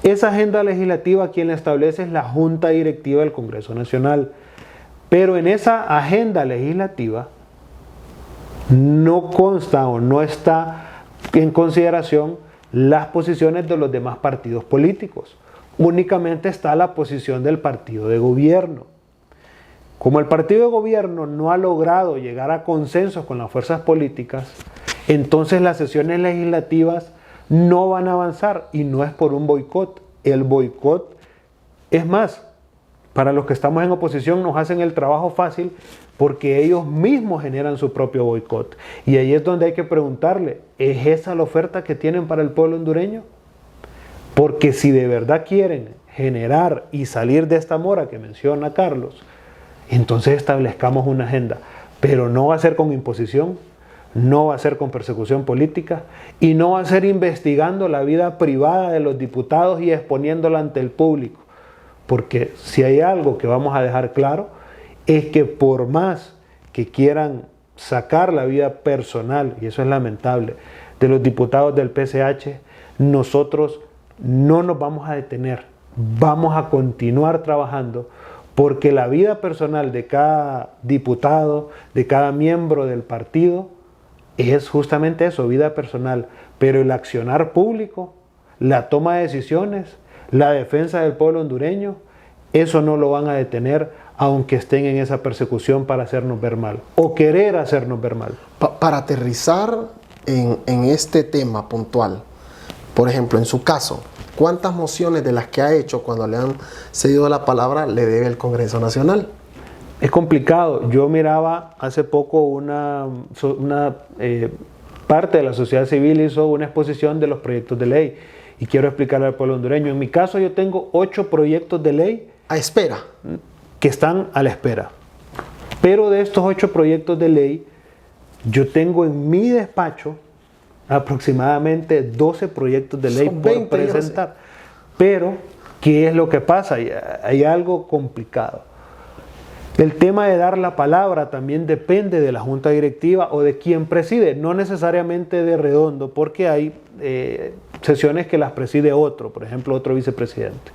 Esa agenda legislativa quien la establece es la Junta Directiva del Congreso Nacional. Pero en esa agenda legislativa no consta o no está en consideración las posiciones de los demás partidos políticos. Únicamente está la posición del partido de gobierno. Como el partido de gobierno no ha logrado llegar a consensos con las fuerzas políticas, entonces las sesiones legislativas no van a avanzar, y no es por un boicot. El boicot es más, para los que estamos en oposición nos hacen el trabajo fácil porque ellos mismos generan su propio boicot. Y ahí es donde hay que preguntarle, ¿es esa la oferta que tienen para el pueblo hondureño? Porque si de verdad quieren generar y salir de esta mora que menciona Carlos, entonces establezcamos una agenda, pero no va a ser con imposición, no va a ser con persecución política, y no va a ser investigando la vida privada de los diputados y exponiéndola ante el público. Porque si hay algo que vamos a dejar claro, es que por más que quieran sacar la vida personal, y eso es lamentable, de los diputados del PCH, nosotros no nos vamos a detener, vamos a continuar trabajando, porque la vida personal de cada diputado, de cada miembro del partido, es justamente eso, vida personal. Pero el accionar público, la toma de decisiones, la defensa del pueblo hondureño, eso no lo van a detener, aunque estén en esa persecución para hacernos ver mal, o querer hacernos ver mal. Para aterrizar en este tema puntual, por ejemplo, en su caso, ¿cuántas mociones de las que ha hecho cuando le han cedido la palabra le debe el Congreso Nacional? Es complicado. Yo miraba hace poco una parte de la sociedad civil hizo una exposición de los proyectos de ley, y quiero explicarle al pueblo hondureño. En mi caso yo tengo 8 proyectos de ley a espera, que están a la espera. Pero de estos 8 proyectos de ley, yo tengo en mi despacho aproximadamente 12 proyectos de ley por presentar. Pero, ¿qué es lo que pasa? Hay algo complicado. El tema de dar la palabra también depende de la junta directiva o de quien preside, no necesariamente de Redondo, porque hay sesiones que las preside otro, por ejemplo, otro vicepresidente.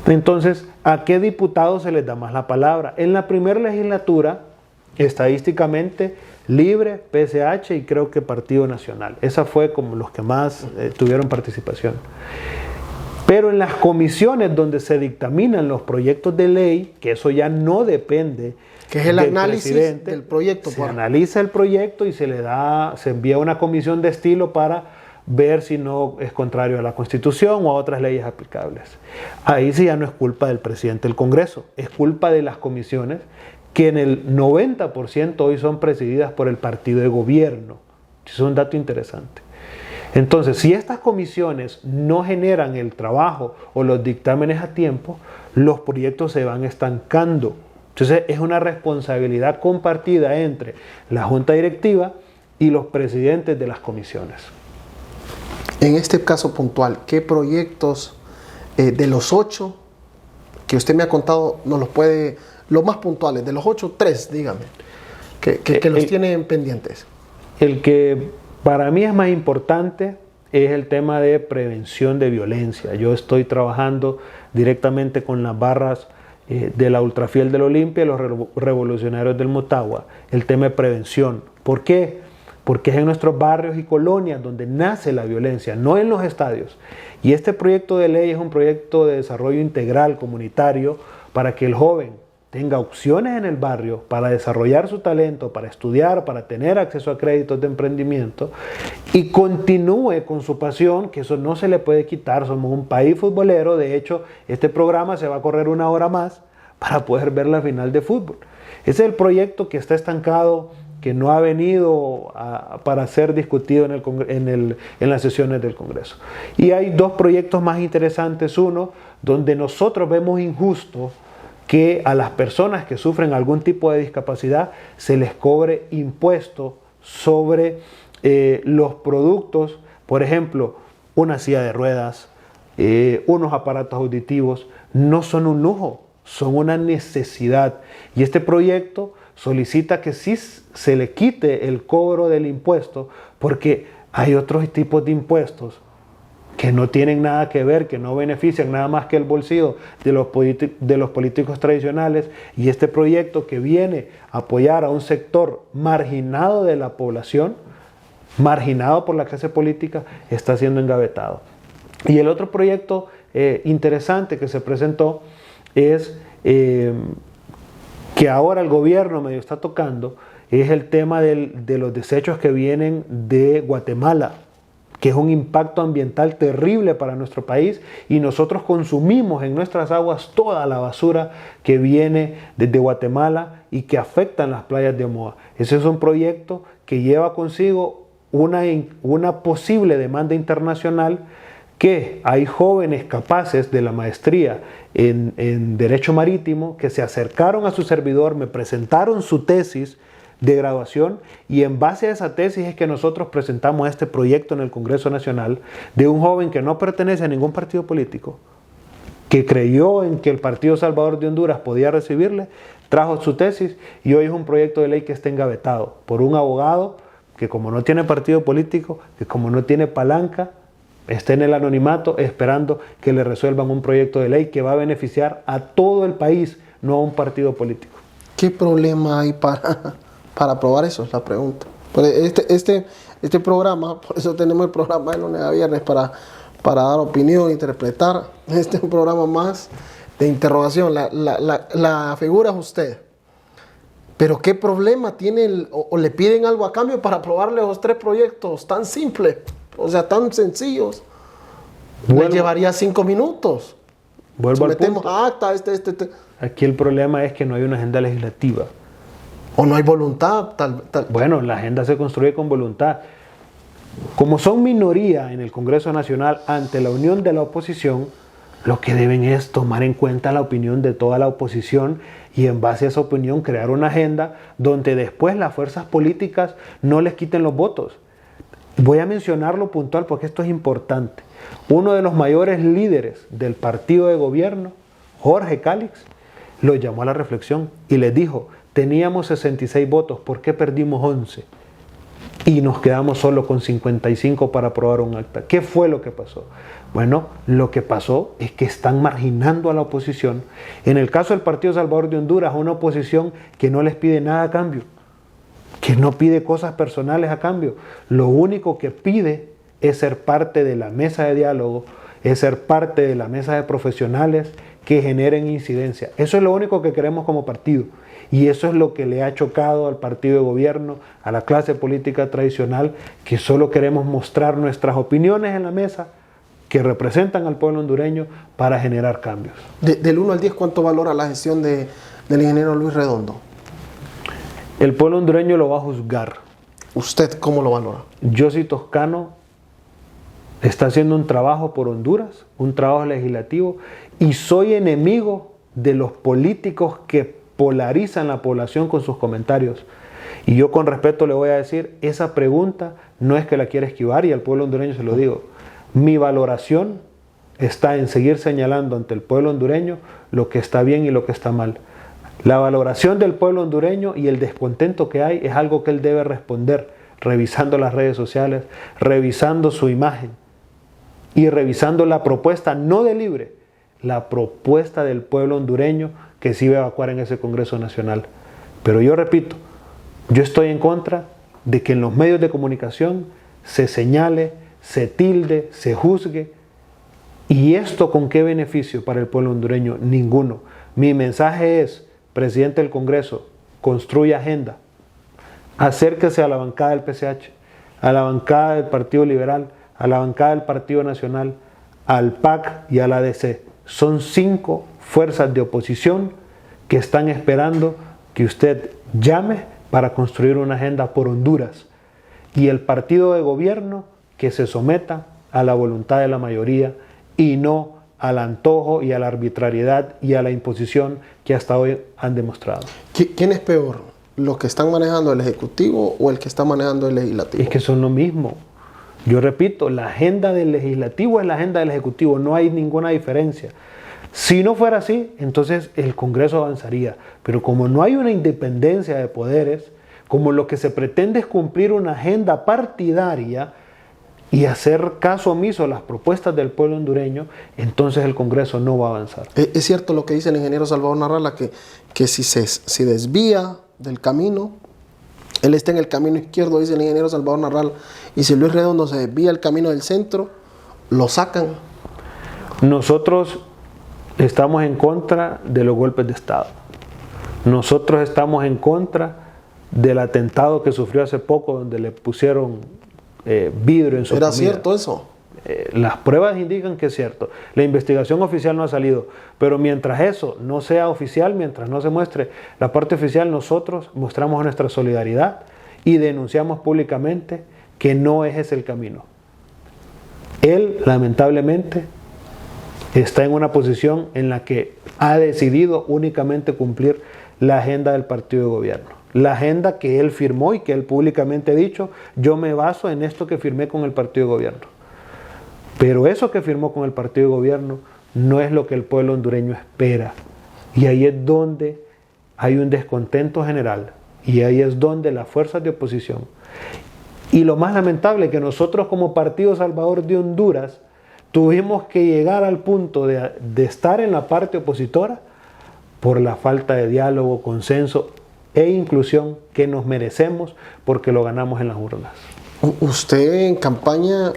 Entonces, ¿a qué diputados se les da más la palabra? En la primera legislatura, estadísticamente, Libre, PCH y creo que Partido Nacional. Esa fue como los que más tuvieron participación. Pero en las comisiones donde se dictaminan los proyectos de ley, que eso ya no depende que es el análisis del proyecto. Se analiza el proyecto y se envía a una comisión de estilo para ver si no es contrario a la Constitución o a otras leyes aplicables. Ahí sí ya no es culpa del presidente del Congreso, es culpa de las comisiones, que en el 90% hoy son presididas por el partido de gobierno. Eso es un dato interesante. Entonces, si estas comisiones no generan el trabajo o los dictámenes a tiempo, los proyectos se van estancando. Entonces, es una responsabilidad compartida entre la junta directiva y los presidentes de las comisiones. En este caso puntual, ¿qué proyectos de los 8 que usted me ha contado nos los puede, los más puntuales, de los 8, 3, dígame, que los tienen pendientes? El que para mí es más importante es el tema de prevención de violencia. Yo estoy trabajando directamente con las barras de la Ultrafiel del Olimpia y los revolucionarios del Motagua, el tema de prevención. ¿Por qué? Porque es en nuestros barrios y colonias donde nace la violencia, no en los estadios. Y este proyecto de ley es un proyecto de desarrollo integral comunitario para que el joven tenga opciones en el barrio para desarrollar su talento, para estudiar, para tener acceso a créditos de emprendimiento y continúe con su pasión, que eso no se le puede quitar. Somos un país futbolero. De hecho, este programa se va a correr 1 hora más para poder ver la final de fútbol. Ese es el proyecto que está estancado, que no ha venido para ser discutido en las sesiones del Congreso. Y hay 2 proyectos más interesantes. Uno, donde nosotros vemos injusto que a las personas que sufren algún tipo de discapacidad se les cobre impuesto sobre los productos, por ejemplo, una silla de ruedas, unos aparatos auditivos, no son un lujo, son una necesidad. Y este proyecto solicita que sí se le quite el cobro del impuesto, porque hay otros tipos de impuestos que no tienen nada que ver, que no benefician nada más que el bolsillo de los políticos tradicionales, y este proyecto que viene a apoyar a un sector marginado de la población, marginado por la clase política, está siendo engavetado. Y el otro proyecto que se presentó es que que ahora el gobierno medio está tocando es el tema de los desechos que vienen de Guatemala, que es un impacto ambiental terrible para nuestro país, y nosotros consumimos en nuestras aguas toda la basura que viene desde Guatemala y que afecta en las playas de Omoa. Ese es un proyecto que lleva consigo una posible demanda internacional, que hay jóvenes capaces de la maestría en Derecho Marítimo que se acercaron a su servidor, me presentaron su tesis de graduación, y en base a esa tesis es que nosotros presentamos este proyecto en el Congreso Nacional de un joven que no pertenece a ningún partido político, que creyó en que el Partido Salvador de Honduras podía recibirle, trajo su tesis y hoy es un proyecto de ley que está engavetado por un abogado que, como no tiene partido político, que como no tiene palanca, está en el anonimato esperando que le resuelvan un proyecto de ley que va a beneficiar a todo el país, no a un partido político. ¿Qué problema hay para aprobar eso? Es la pregunta. Este programa, por eso tenemos el programa de lunes a viernes, para dar opinión, interpretar. Este es un programa más de interrogación. La figura es usted. Pero ¿qué problema tiene o le piden algo a cambio para aprobarle los 3 proyectos tan simples? O sea, tan sencillos. Le llevaría 5 minutos. Vuelvo al punto. Metemos a acta, Aquí el problema es que no hay una agenda legislativa. O no hay voluntad. Bueno, la agenda se construye con voluntad. Como son minoría en el Congreso Nacional ante la unión de la oposición, lo que deben es tomar en cuenta la opinión de toda la oposición y en base a esa opinión crear una agenda donde después las fuerzas políticas no les quiten los votos. Voy a mencionarlo puntual porque esto es importante. Uno de los mayores líderes del partido de gobierno, Jorge Cálix, los llamó a la reflexión y les dijo: teníamos 66 votos, ¿por qué perdimos 11? Y nos quedamos solo con 55 para aprobar un acta. ¿Qué fue lo que pasó? Bueno, lo que pasó es que están marginando a la oposición. En el caso del Partido Salvador de Honduras, una oposición que no les pide nada a cambio, que no pide cosas personales a cambio. Lo único que pide es ser parte de la mesa de diálogo, es ser parte de la mesa de profesionales que generen incidencia. Eso es lo único que queremos como partido. Y eso es lo que le ha chocado al partido de gobierno, a la clase política tradicional, que solo queremos mostrar nuestras opiniones en la mesa que representan al pueblo hondureño para generar cambios. Del 1 al 10, ¿cuánto valora la gestión del ingeniero Luis Redondo? El pueblo hondureño lo va a juzgar. ¿Usted cómo lo valora? Yossi Toscano está haciendo un trabajo por Honduras, un trabajo legislativo, y soy enemigo de los políticos que polarizan la población con sus comentarios. Y yo con respeto le voy a decir, esa pregunta no es que la quiera esquivar, y al pueblo hondureño se lo digo. Mi valoración está en seguir señalando ante el pueblo hondureño lo que está bien y lo que está mal. La valoración del pueblo hondureño y el descontento que hay es algo que él debe responder, revisando las redes sociales, revisando su imagen y revisando la propuesta, no de Libre, la propuesta del pueblo hondureño que se iba a evacuar en ese Congreso Nacional. Pero yo repito, yo estoy en contra de que en los medios de comunicación se señale, se tilde, se juzgue. ¿Y esto con qué beneficio para el pueblo hondureño? Ninguno. Mi mensaje es: presidente del Congreso, construya agenda, acérquese a la bancada del PCH, a la bancada del Partido Liberal, a la bancada del Partido Nacional, al PAC y a la ADC. Son 5 fuerzas de oposición que están esperando que usted llame para construir una agenda por Honduras, y el partido de gobierno que se someta a la voluntad de la mayoría y no al antojo y a la arbitrariedad y a la imposición que hasta hoy han demostrado. ¿Quién es peor? ¿Los que están manejando el Ejecutivo o el que está manejando el Legislativo? Es que son lo mismo. Yo repito, la agenda del Legislativo es la agenda del Ejecutivo, no hay ninguna diferencia. Si no fuera así, entonces el Congreso avanzaría. Pero como no hay una independencia de poderes, como lo que se pretende es cumplir una agenda partidaria y hacer caso omiso a las propuestas del pueblo hondureño, entonces el Congreso no va a avanzar. Es cierto lo que dice el ingeniero Salvador Narrala, que si desvía del camino, él está en el camino izquierdo, dice el ingeniero Salvador Narrala, y si Luis Redondo se desvía el camino del centro, lo sacan. Nosotros estamos en contra de los golpes de Estado. Nosotros estamos en contra del atentado que sufrió hace poco, donde le pusieron vidrio en su comida. ¿Era cierto eso? Las pruebas indican que es cierto. La investigación oficial no ha salido, pero mientras eso no sea oficial, mientras no se muestre la parte oficial, nosotros mostramos nuestra solidaridad y denunciamos públicamente que no es ese el camino. Él, lamentablemente, está en una posición en la que ha decidido únicamente cumplir la agenda del partido de gobierno. La agenda que él firmó y que él públicamente ha dicho: yo me baso en esto que firmé con el partido de gobierno. Pero eso que firmó con el partido de gobierno no es lo que el pueblo hondureño espera. Y ahí es donde hay un descontento general. Y ahí es donde las fuerzas de oposición. Y lo más lamentable, que nosotros como Partido Salvador de Honduras tuvimos que llegar al punto de estar en la parte opositora por la falta de diálogo, consenso e inclusión que nos merecemos porque lo ganamos en las urnas. Usted en campaña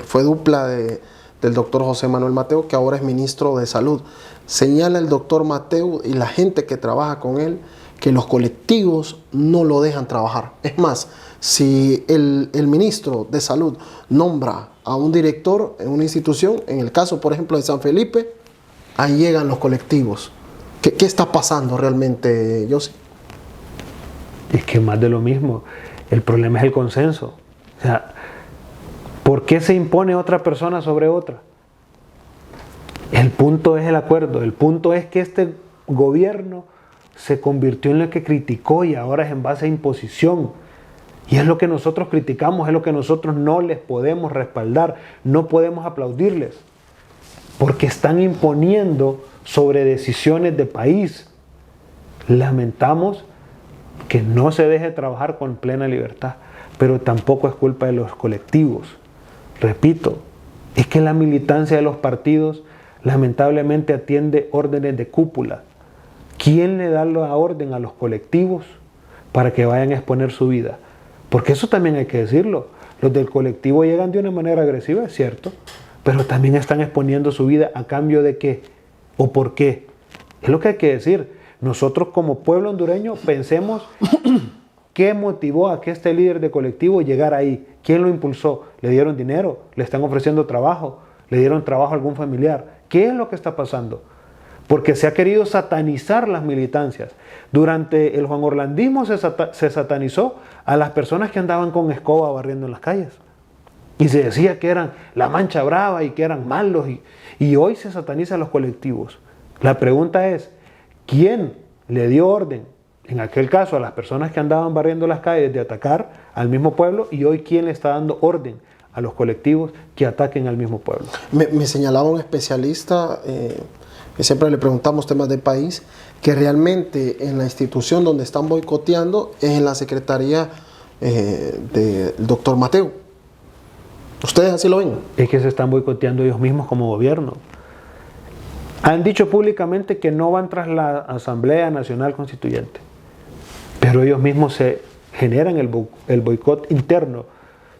fue dupla del doctor José Manuel Mateu, que ahora es ministro de Salud. Señala el doctor Mateu y la gente que trabaja con él que los colectivos no lo dejan trabajar. Es más, si el ministro de Salud nombra a un director en una institución, en el caso, por ejemplo, de San Felipe, ahí llegan los colectivos. ¿Qué está pasando realmente, Yossi? Es que más de lo mismo. El problema es el consenso. O sea, ¿por qué se impone otra persona sobre otra? El punto es el acuerdo. El punto es que este gobierno se convirtió en lo que criticó y ahora es en base a imposición. Y es lo que nosotros criticamos, es lo que nosotros no les podemos respaldar, no podemos aplaudirles, porque están imponiendo sobre decisiones de país. Lamentamos que no se deje trabajar con plena libertad, pero tampoco es culpa de los colectivos. Repito, es que la militancia de los partidos lamentablemente atiende órdenes de cúpula. ¿Quién le da la orden a los colectivos para que vayan a exponer su vida? Porque eso también hay que decirlo. Los del colectivo llegan de una manera agresiva, es cierto, pero también están exponiendo su vida a cambio de qué o por qué. Es lo que hay que decir. Nosotros como pueblo hondureño pensemos qué motivó a que este líder de colectivo llegara ahí. ¿Quién lo impulsó? ¿Le dieron dinero? ¿Le están ofreciendo trabajo? ¿Le dieron trabajo a algún familiar? ¿Qué es lo que está pasando? Porque se ha querido satanizar las militancias. Durante el Juan Orlandismo se satanizó a las personas que andaban con escoba barriendo en las calles. Y se decía que eran la mancha brava y que eran malos. Y hoy se sataniza a los colectivos. La pregunta es, ¿quién le dio orden, en aquel caso a las personas que andaban barriendo las calles, de atacar al mismo pueblo? Y hoy, ¿quién le está dando orden a los colectivos que ataquen al mismo pueblo? Me señalaba un especialista, que siempre le preguntamos temas de país, que realmente en la institución donde están boicoteando es en la Secretaría del doctor Mateu. ¿Ustedes así lo ven? Es que se están boicoteando ellos mismos como gobierno. Han dicho públicamente que no van tras la Asamblea Nacional Constituyente, pero ellos mismos se generan el boicot interno.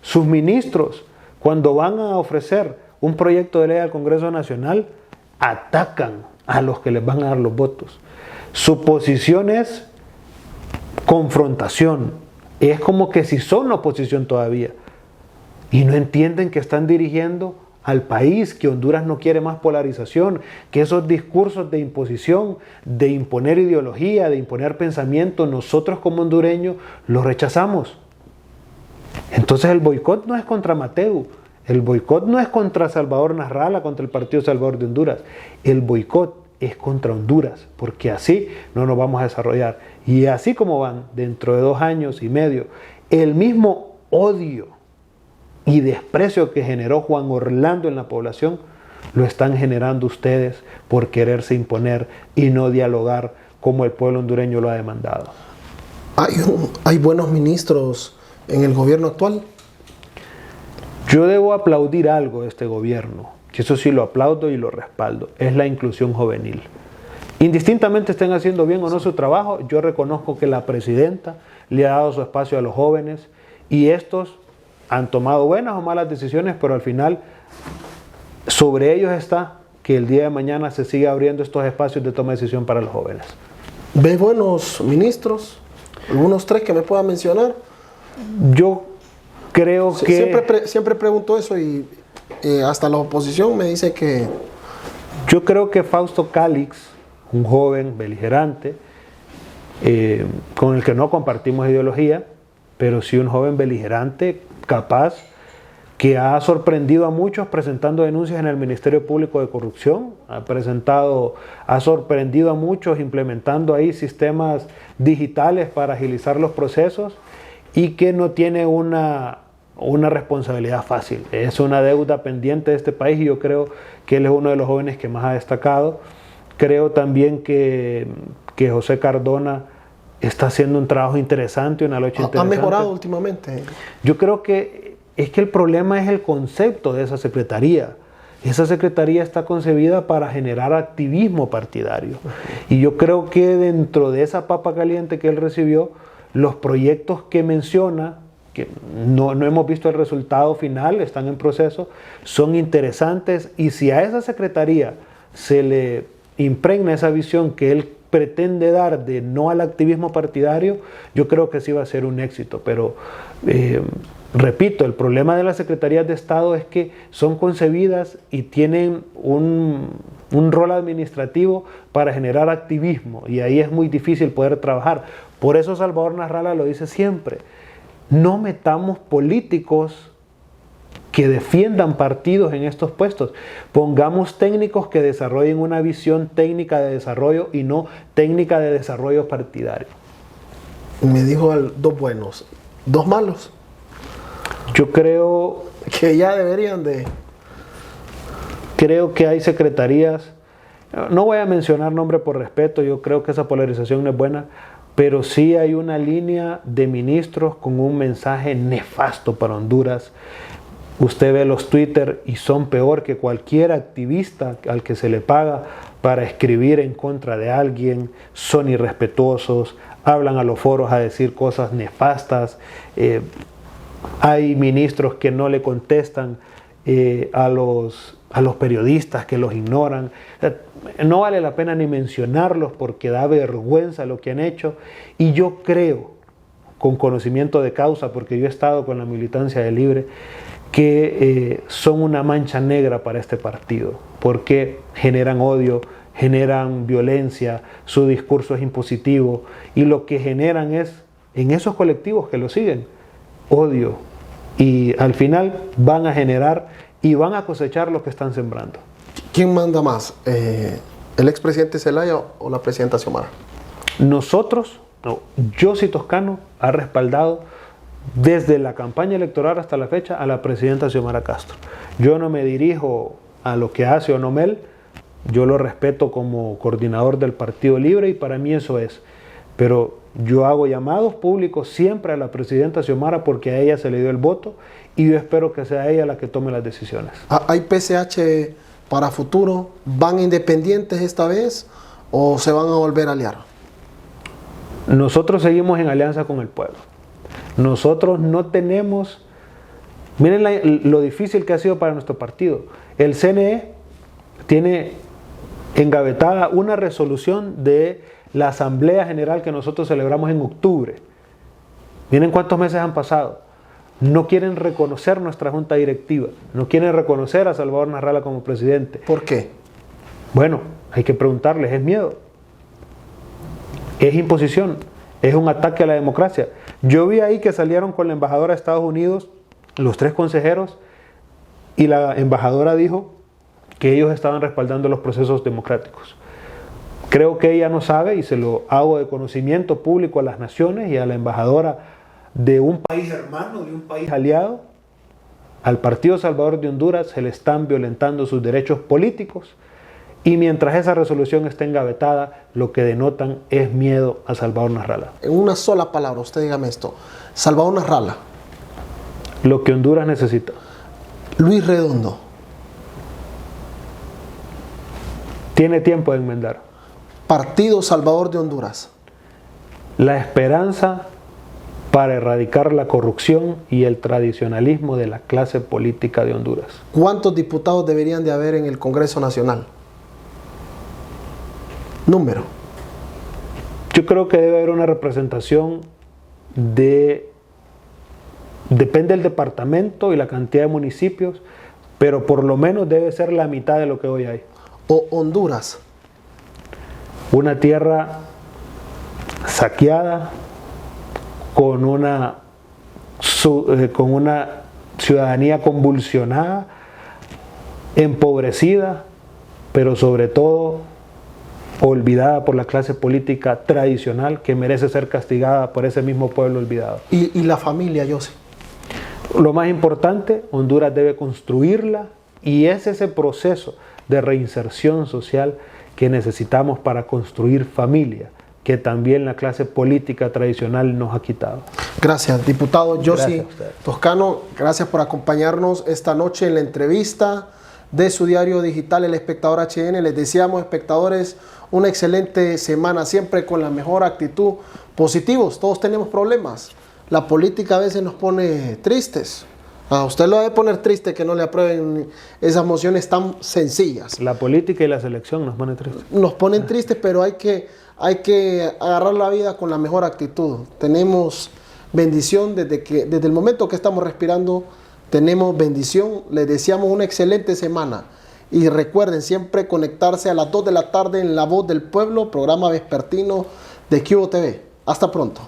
Sus ministros, cuando van a ofrecer un proyecto de ley al Congreso Nacional, atacan a los que les van a dar los votos. Su posición es confrontación. Es como que si son oposición todavía. Y no entienden que están dirigiendo al país, que Honduras no quiere más polarización, que esos discursos de imposición, de imponer ideología, de imponer pensamiento, nosotros como hondureños los rechazamos. Entonces el boicot no es contra Mateu, el boicot no es contra Salvador Nasralla, contra el Partido Salvador de Honduras. El boicot es contra Honduras, porque así no nos vamos a desarrollar. Y así como van, dentro de 2 años y medio, el mismo odio y desprecio que generó Juan Orlando en la población, lo están generando ustedes por quererse imponer y no dialogar como el pueblo hondureño lo ha demandado. ¿Hay buenos ministros en el gobierno actual? Yo debo aplaudir algo de este gobierno, que eso sí lo aplaudo y lo respaldo, es la inclusión juvenil. Indistintamente estén haciendo bien o no su trabajo, yo reconozco que la presidenta le ha dado su espacio a los jóvenes y estos han tomado buenas o malas decisiones, pero al final sobre ellos está que el día de mañana se siga abriendo estos espacios de toma de decisión para los jóvenes. ¿Ves buenos ministros? ¿Algunos 3 que me puedan mencionar? Yo creo que... Siempre pregunto eso y hasta la oposición me dice que... Yo creo que Fausto Cálix, un joven beligerante, con el que no compartimos ideología, pero sí un joven beligerante, capaz, que ha sorprendido a muchos presentando denuncias en el Ministerio Público de Corrupción, ha sorprendido a muchos implementando ahí sistemas digitales para agilizar los procesos y que no tiene una responsabilidad fácil. Es una deuda pendiente de este país y yo creo que él es uno de los jóvenes que más ha destacado. Creo también que José Cardona está haciendo un trabajo interesante, una lucha interesante. ¿Ha mejorado últimamente? Yo creo que es que el problema es el concepto de esa secretaría. Esa secretaría está concebida para generar activismo partidario. Y yo creo que dentro de esa papa caliente que él recibió, los proyectos que menciona, que no hemos visto el resultado final, están en proceso, son interesantes, y si a esa secretaría se le impregna esa visión que él pretende dar de no al activismo partidario, yo creo que sí va a ser un éxito. Pero repito, el problema de las secretarías de Estado es que son concebidas y tienen un rol administrativo para generar activismo, y ahí es muy difícil poder trabajar. Por eso Salvador Narrala lo dice siempre: no metamos políticos que defiendan partidos en estos puestos. Pongamos técnicos que desarrollen una visión técnica de desarrollo y no técnica de desarrollo partidario. Me dijo 2 buenos, 2 malos. Yo creo que ya deberían de... Creo que hay secretarías, no voy a mencionar nombre por respeto, yo creo que esa polarización no es buena, pero sí hay una línea de ministros con un mensaje nefasto para Honduras. Usted ve los Twitter y son peor que cualquier activista al que se le paga para escribir en contra de alguien. Son irrespetuosos, hablan a los foros a decir cosas nefastas. Hay ministros que no le contestan a los periodistas, que los ignoran. O sea, no vale la pena ni mencionarlos porque da vergüenza lo que han hecho. Y yo creo, con conocimiento de causa, porque yo he estado con la militancia de Libre, que son una mancha negra para este partido, porque generan odio, generan violencia, su discurso es impositivo, y lo que generan es, en esos colectivos que lo siguen, odio, y al final van a generar y van a cosechar lo que están sembrando. ¿Quién manda más? ¿El expresidente Zelaya o la presidenta Xiomara? Nosotros, Yossi Toscano ha respaldado desde la campaña electoral hasta la fecha a la presidenta Xiomara Castro. Yo no me dirijo a lo que hace Onomel, yo lo respeto como coordinador del Partido Libre y para mí eso es. Pero yo hago llamados públicos siempre a la presidenta Xiomara porque a ella se le dio el voto y yo espero que sea ella la que tome las decisiones. ¿Hay PCH para futuro? ¿Van independientes esta vez o se van a volver a aliar? Nosotros seguimos en alianza con el pueblo. Nosotros no tenemos... Miren lo difícil que ha sido para nuestro partido. El CNE tiene engavetada una resolución de la Asamblea General que nosotros celebramos en octubre. Miren cuántos meses han pasado. No quieren reconocer nuestra junta directiva. No quieren reconocer a Salvador Narrala como presidente. ¿Por qué? Bueno, hay que preguntarles. ¿Es miedo? ¿Es imposición? ¿Es un ataque a la democracia? Yo vi ahí que salieron con la embajadora de Estados Unidos, los 3 consejeros, y la embajadora dijo que ellos estaban respaldando los procesos democráticos. Creo que ella no sabe, y se lo hago de conocimiento público a las naciones y a la embajadora de un país hermano, de un país aliado. Al Partido Salvador de Honduras se le están violentando sus derechos políticos, y mientras esa resolución esté engavetada, lo que denotan es miedo a Salvador Narrala. En una sola palabra, usted dígame esto. Salvador Narrala. Lo que Honduras necesita. Luis Redondo. Tiene tiempo de enmendar. Partido Salvador de Honduras. La esperanza para erradicar la corrupción y el tradicionalismo de la clase política de Honduras. ¿Cuántos diputados deberían de haber en el Congreso Nacional? Número. Yo creo que debe haber una representación depende del departamento y la cantidad de municipios, pero por lo menos debe ser la mitad de lo que hoy hay. O Honduras. Una tierra saqueada, con una ciudadanía convulsionada, empobrecida, pero sobre todo olvidada por la clase política tradicional que merece ser castigada por ese mismo pueblo olvidado. Y la familia, José. Lo más importante, Honduras debe construirla, y es ese proceso de reinserción social que necesitamos para construir familia, que también la clase política tradicional nos ha quitado. Gracias, diputado Yossi Gracias a usted. Toscano. Gracias por acompañarnos esta noche en la entrevista de su diario digital El Espectador HN. Les deseamos, espectadores, una excelente semana, siempre con la mejor actitud, positivos. Todos tenemos problemas. La política a veces nos pone tristes. A usted lo debe poner triste que no le aprueben esas mociones tan sencillas. La política y la selección nos ponen tristes. Nos ponen tristes, pero hay que agarrar la vida con la mejor actitud. Tenemos bendición desde el momento que estamos respirando, tenemos bendición. Les deseamos una excelente semana. Y recuerden siempre conectarse a las 2 de la tarde en La Voz del Pueblo, programa vespertino de QVO TV. Hasta pronto.